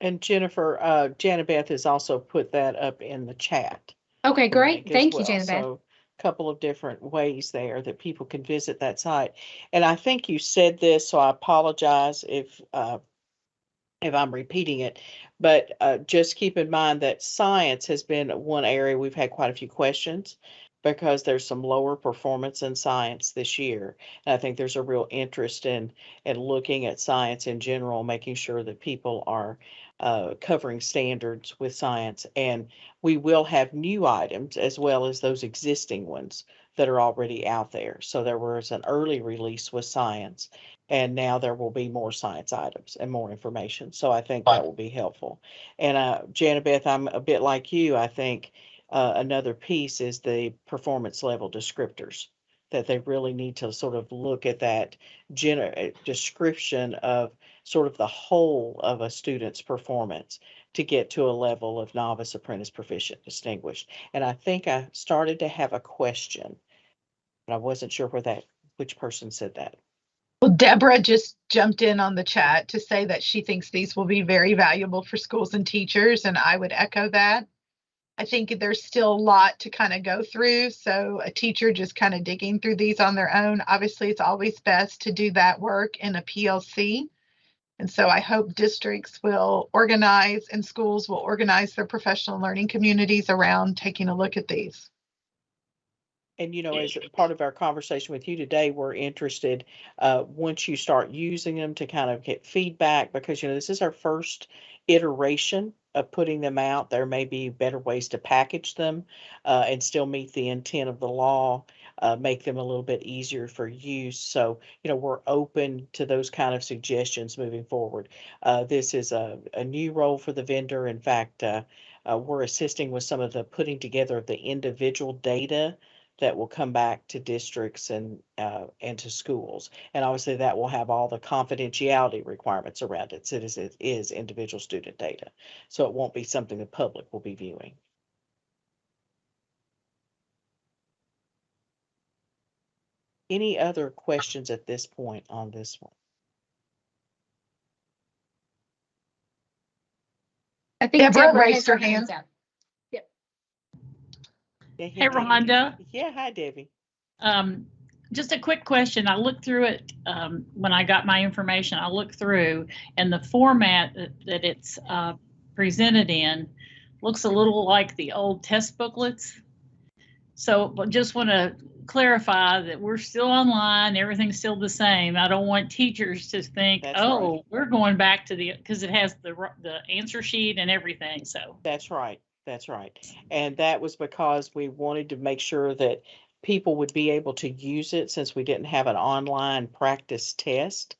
Speaker 11: And Jennifer, Janet Beth has also put that up in the chat.
Speaker 13: Okay, great. Thank you, Janet Beth.
Speaker 11: So a couple of different ways there that people can visit that site. And I think you said this, so I apologize if I'm repeating it, but just keep in mind that science has been one area we've had quite a few questions because there's some lower performance in science this year. And I think there's a real interest in looking at science in general, making sure that people are covering standards with science. And we will have new items as well as those existing ones that are already out there. So there was an early release with science, and now there will be more science items and more information. So I think that will be helpful. And Janet Beth, I'm a bit like you. I think another piece is the performance level descriptors that they really need to sort of look at that description of sort of the whole of a student's performance to get to a level of novice, apprentice, proficient, distinguished. And I think I started to have a question, but I wasn't sure which person said that.
Speaker 1: Well, Deborah just jumped in on the chat to say that she thinks these will be very valuable for schools and teachers, and I would echo that. I think there's still a lot to kind of go through. So a teacher just kind of digging through these on their own. Obviously, it's always best to do that work in a PLC. And so I hope districts will organize and schools will organize their professional learning communities around taking a look at these.
Speaker 11: And, as part of our conversation with you today, we're interested, once you start using them, to kind of get feedback, because, this is our first iteration of putting them out. There may be better ways to package them and still meet the intent of the law, make them a little bit easier for use. So, we're open to those kind of suggestions moving forward. This is a new role for the vendor. In fact, we're assisting with some of the putting together of the individual data that will come back to districts and to schools. And obviously that will have all the confidentiality requirements around it, since it is individual student data. So it won't be something the public will be viewing. Any other questions at this point on this one?
Speaker 13: I think
Speaker 1: Deborah
Speaker 13: Deborah
Speaker 1: raised
Speaker 13: has
Speaker 1: her
Speaker 13: her hands up.
Speaker 11: Hey,
Speaker 14: Rhonda.
Speaker 11: Yeah, hi, Debbie.
Speaker 14: Just a quick question. I looked through it when I got my information. I looked through, and the format that it's presented in looks a little like the old test booklets. So just want to clarify that we're still online. Everything's still the same. I don't want teachers to think,
Speaker 11: That's
Speaker 14: oh,
Speaker 11: right.
Speaker 14: we're going back to because it has the answer sheet and everything. So
Speaker 11: That's right. That's right. And that was because we wanted to make sure that people would be able to use it, since we didn't have an online practice test.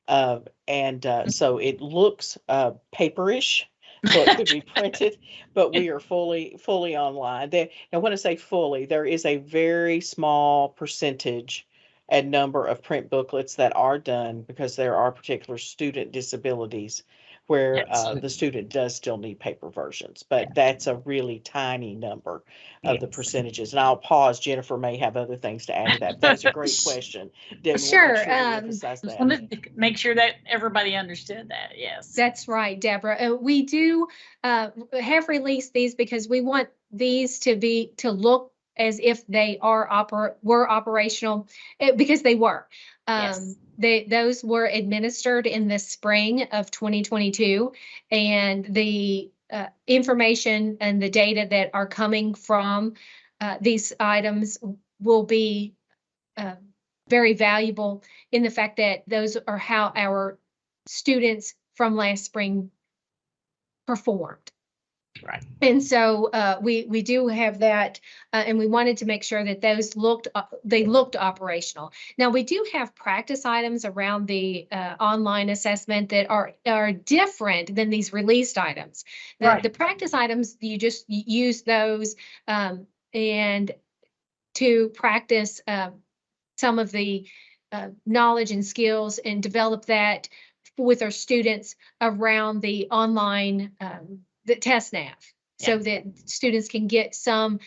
Speaker 11: So it looks paperish, so it could be printed, but we are fully online. Now, when I say fully, there is a very small percentage and number of print booklets that are done, because there are particular student disabilities where the student does still need paper versions, but that's a really tiny number of the percentages. And I'll pause. Jennifer may have other things to add to that. That's a great question.
Speaker 13: Sure.
Speaker 14: Just wanted to make sure that everybody understood that. Yes.
Speaker 13: That's right, Deborah. We do have released these because we want these to look as if they were operational, because they were.
Speaker 14: Yes.
Speaker 13: Those were administered in the spring of 2022, and the information and the data that are coming from these items will be very valuable in the fact that those are how our students from last spring performed.
Speaker 14: Right.
Speaker 13: And so we do have that, and we wanted to make sure that those looked operational. Now, we do have practice items around the online assessment that are different than these released items. The practice items, you just use those and to practice some of the knowledge and skills and develop that with our students around the online the test nav, so that students can get some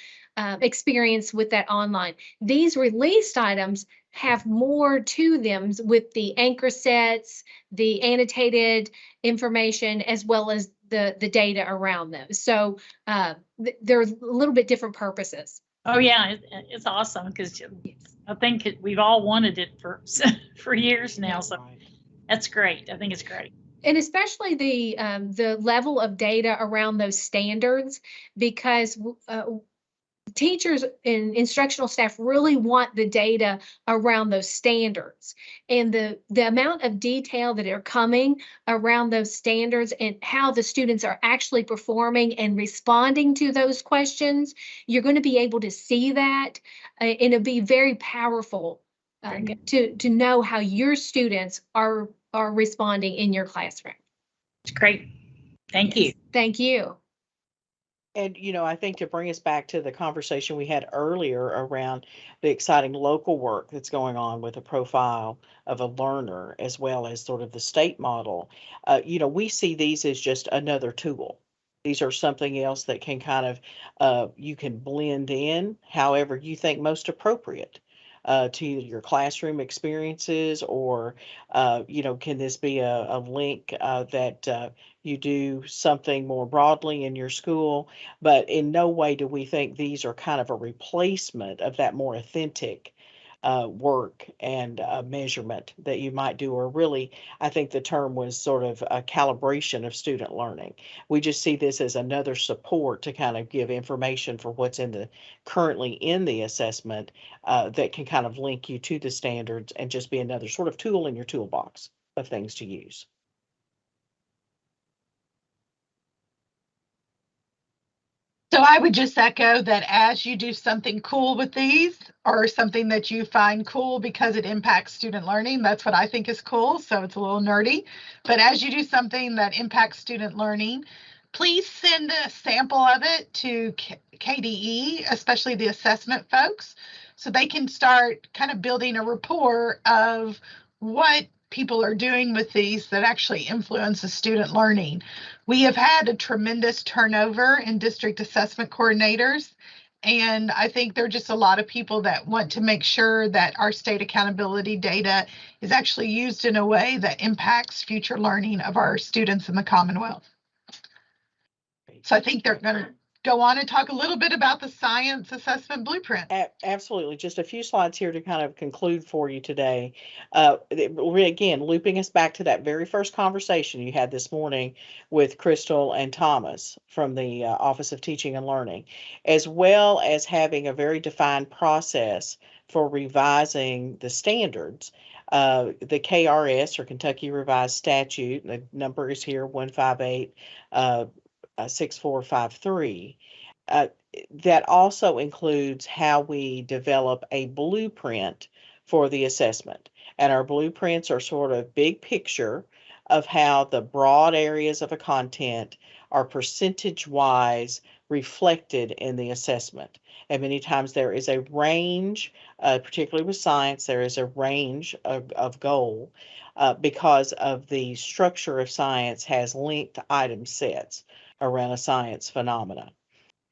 Speaker 13: experience with that online. These released items have more to them with the anchor sets, the annotated information, as well as the data around them. So they're a little bit different purposes.
Speaker 14: Oh yeah, it's awesome, because I think we've all wanted it for years now. So that's great. I think it's great.
Speaker 13: And especially the level of data around those standards, because teachers and instructional staff really want the data around those standards, and the amount of detail that are coming around those standards and how the students are actually performing and responding to those questions. You're going to be able to see that, and it'll be very powerful to know how your students are responding in your classroom.
Speaker 14: It's great. Thank you.
Speaker 13: Thank you.
Speaker 11: And, I think to bring us back to the conversation we had earlier around the exciting local work that's going on with a profile of a learner, as well as sort of the state model, we see these as just another tool. These are something else that can kind of, you can blend in however you think most appropriate. To your classroom experiences, or can this be a link that you do something more broadly in your school? But in no way do we think these are kind of a replacement of that more authentic work and measurement that you might do, or really, I think the term was sort of a calibration of student learning. We just see this as another support to kind of give information for what's currently in the assessment that can kind of link you to the standards and just be another sort of tool in your toolbox of things to use.
Speaker 1: So I would just echo that as you do something cool with these, or something that you find cool because it impacts student learning, that's what I think is cool. So it's a little nerdy, but as you do something that impacts student learning, please send a sample of it to KDE, especially the assessment folks, so they can start kind of building a rapport of what people are doing with these that actually influences student learning. We have had a tremendous turnover in district assessment coordinators, and I think there are just a lot of people that want to make sure that our state accountability data is actually used in a way that impacts future learning of our students in the Commonwealth. So I think they're going to go on and talk a little bit about the science assessment blueprint.
Speaker 11: Absolutely. Just a few slides here to kind of conclude for you today. Again, looping us back to that very first conversation you had this morning with Crystal and Thomas from the Office of Teaching and Learning, as well as having a very defined process for revising the standards. The KRS, or Kentucky Revised Statute, the number is here 158 6453. That also includes how we develop a blueprint for the assessment. And our blueprints are sort of big picture of how the broad areas of a content are percentage-wise reflected in the assessment. And many times there is a range, particularly with science, there is a range of goal because of the structure of science has linked item sets around a science phenomena.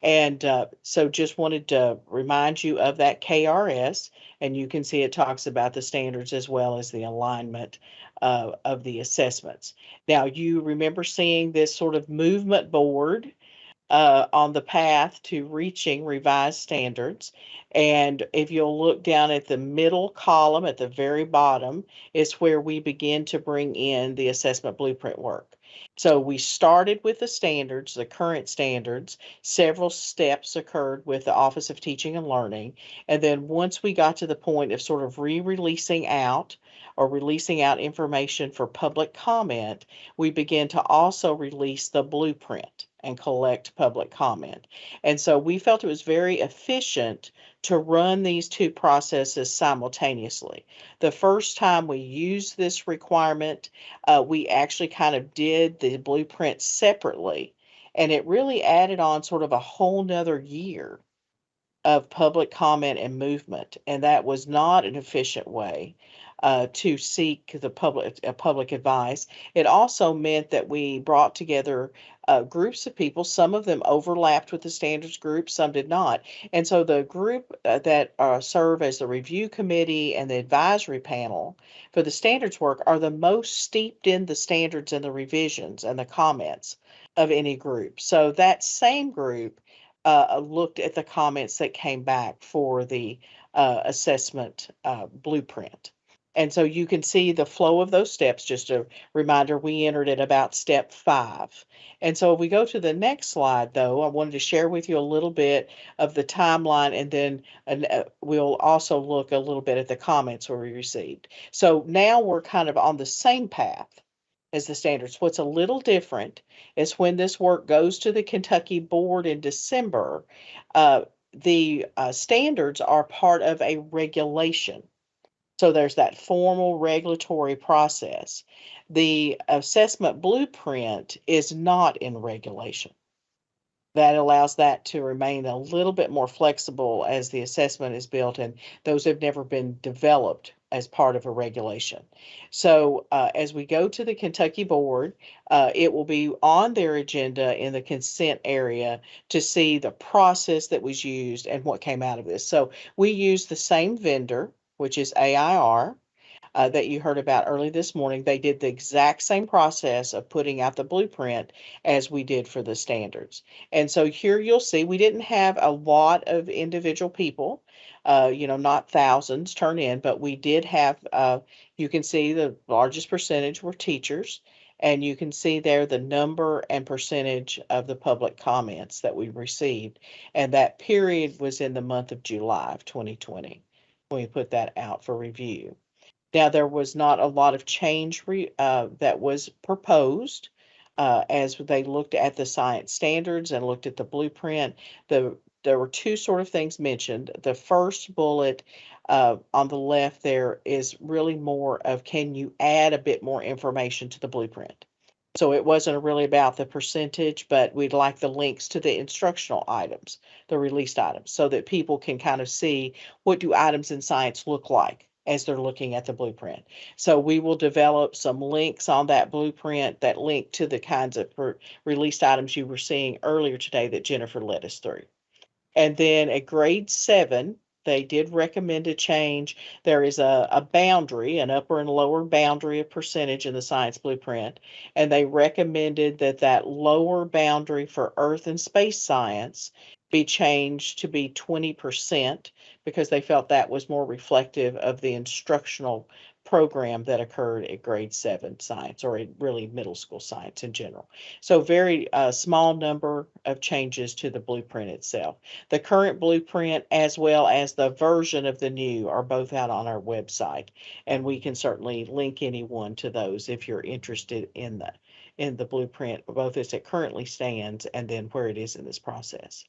Speaker 11: And so just wanted to remind you of that KRS, and you can see it talks about the standards as well as the alignment of the assessments. Now, you remember seeing this sort of movement board on the path to reaching revised standards. And if you'll look down at the middle column at the very bottom, is where we begin to bring in the assessment blueprint work. So we started with the standards, the current standards. Several steps occurred with the Office of Teaching and Learning. And then once we got to the point of sort of releasing out or releasing out information for public comment, we began to also release the blueprint and collect public comment. And so we felt it was very efficient to run these two processes simultaneously. The first time we used this requirement, we actually kind of did the blueprint separately, and it really added on sort of a whole nother year of public comment and movement, and that was not an efficient way to seek the public advice. It also meant that we brought together groups of people. Some of them overlapped with the standards group, some did not. And so the group that serve as the review committee and the advisory panel for the standards work are the most steeped in the standards and the revisions and the comments of any group. So that same group looked at the comments that came back for the assessment blueprint. And so you can see the flow of those steps. Just a reminder, we entered at about step 5. And so if we go to the next slide, though, I wanted to share with you a little bit of the timeline, and then we'll also look a little bit at the comments we received. So now we're kind of on the same path as the standards. What's a little different is when this work goes to the Kentucky board in December, the standards are part of a regulation. So there's that formal regulatory process. The assessment blueprint is not in regulation. that allows that to remain a little bit more flexible as the assessment is built, and those have never been developed as part of a regulation. So as we go to the Kentucky board, it will be on their agenda in the consent area to see the process that was used and what came out of this. So we use the same vendor, which is AIR. That you heard about early this morning. They did the exact same process of putting out the blueprint as we did for the standards. And so here you'll see we didn't have a lot of individual people, not thousands turn in, but we did have, you can see the largest percentage were teachers. And you can see there the number and percentage of the public comments that we received. And that period was in the month of July of 2020 when we put that out for review. Now, there was not a lot of change that was proposed as they looked at the science standards and looked at the blueprint. There were two sort of things mentioned. The first bullet on the left there is really more of, can you add a bit more information to the blueprint? So it wasn't really about the percentage, but we'd like the links to the instructional items, the released items, so that people can kind of see, what do items in science look like as they're looking at the blueprint. So we will develop some links on that blueprint that link to the kinds of released items you were seeing earlier today that Jennifer led us through. And then at grade 7, they did recommend a change. There is a boundary, an upper and lower boundary of percentage in the science blueprint. And they recommended that lower boundary for earth and space science be changed to be 20%, because they felt that was more reflective of the instructional program that occurred at grade 7 science, or really middle school science in general. So very small number of changes to the blueprint itself. The current blueprint as well as the version of the new are both out on our website, and we can certainly link anyone to those if you're interested in the blueprint, both as it currently stands and then where it is in this process.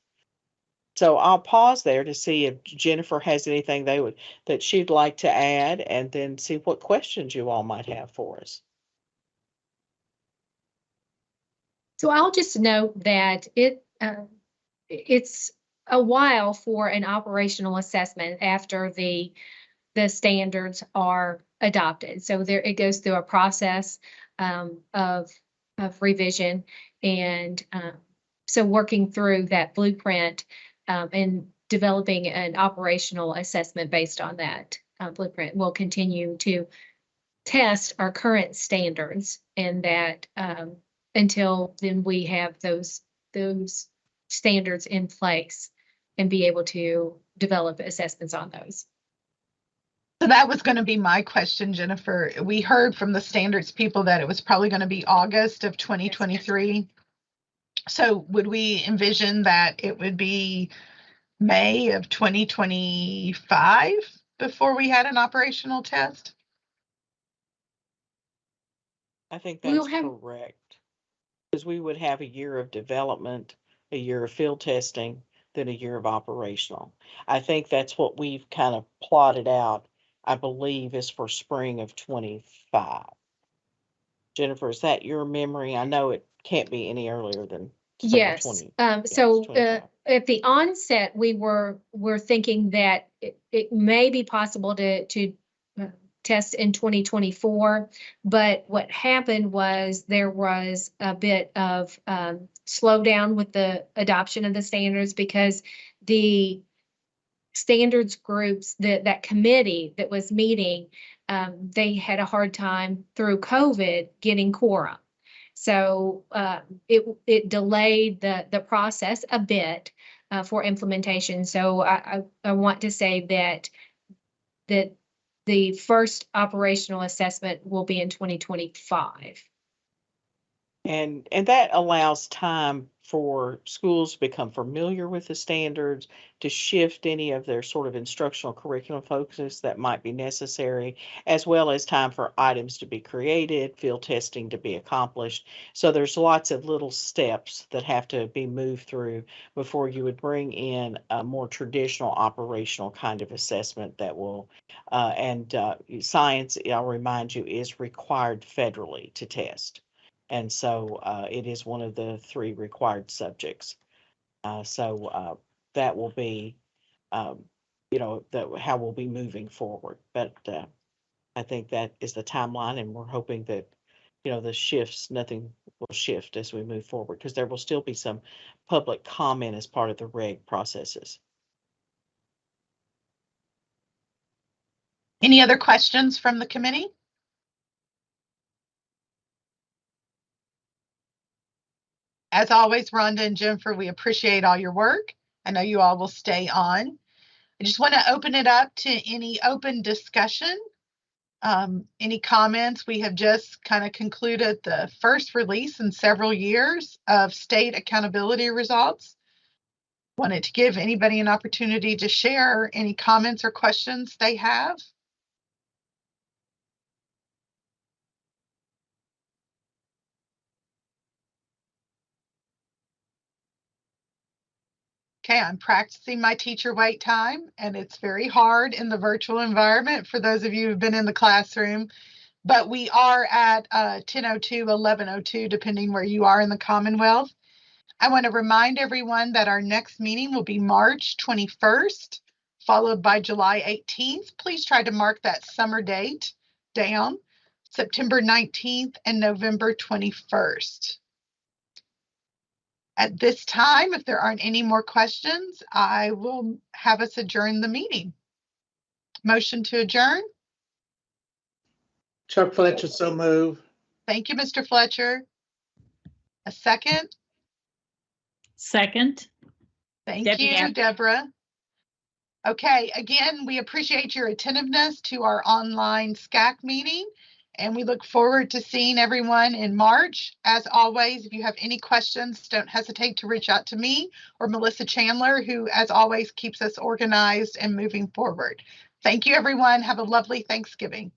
Speaker 11: So I'll pause there to see if Jennifer has anything that she'd like to add, and then see what questions you all might have for us.
Speaker 13: So I'll just note that it's a while for an operational assessment after the standards are adopted. So it goes through a process of revision, and so working through that blueprint and developing an operational assessment based on that blueprint. We'll continue to test our current standards, and that until then we have those standards in place and be able to develop assessments on those.
Speaker 1: So that was going to be my question, Jennifer. We heard from the standards people that it was probably going to be August of 2023. So would we envision that it would be May of 2025 before we had an operational test?
Speaker 11: I think that's correct. Because we would have a year of development, a year of field testing, then a year of operational. I think that's what we've kind of plotted out, I believe, is for spring of 25. Jennifer, is that your memory? I know it can't be any earlier than
Speaker 13: Yes.
Speaker 11: 20.
Speaker 13: So at the onset, we were thinking that it may be possible to test in 2024, but what happened was there was a bit of slowdown with the adoption of the standards, because the standards groups, that committee that was meeting, they had a hard time through COVID getting quorum. So it delayed the process a bit for implementation. So I want to say that the first operational assessment will be in 2025.
Speaker 11: And that allows time for schools to become familiar with the standards, to shift any of their sort of instructional curriculum focus that might be necessary, as well as time for items to be created, field testing to be accomplished. So there's lots of little steps that have to be moved through before you would bring in a more traditional operational kind of assessment that will, science, I'll remind you, is required federally to test. And so it is one of the 3 required subjects So that will be, how we'll be moving forward. But I think that is the timeline, and we're hoping that, nothing will shift as we move forward, because there will still be some public comment as part of the reg processes.
Speaker 1: Any other questions from the committee? As always, Rhonda and Jennifer, we appreciate all your work. I know you all will stay on. I just want to open it up to any open discussion. Any comments? We have just kind of concluded the first release in several years of state accountability results. Wanted to give anybody an opportunity to share any comments or questions they have. Okay, I'm practicing my teacher wait time, and it's very hard in the virtual environment for those of you who've been in the classroom, but we are at 10:02, 11:02, depending where you are in the Commonwealth. I want to remind everyone that our next meeting will be March 21st, followed by July 18th. Please try to mark that summer date down, September 19th and November 21st. At this time, if there aren't any more questions, I will have us adjourn the meeting. Motion to adjourn.
Speaker 5: Chuck Fletcher, so move.
Speaker 1: Thank you, Mr. Fletcher. A second.
Speaker 14: Second.
Speaker 1: Thank
Speaker 14: Debbie
Speaker 1: you,
Speaker 14: Ann.
Speaker 1: Deborah. Okay, again, we appreciate your attentiveness to our online SCAAC meeting, and we look forward to seeing everyone in March. As always, if you have any questions, don't hesitate to reach out to me or Melissa Chandler, who, as always, keeps us organized and moving forward. Thank you, everyone. Have a lovely Thanksgiving.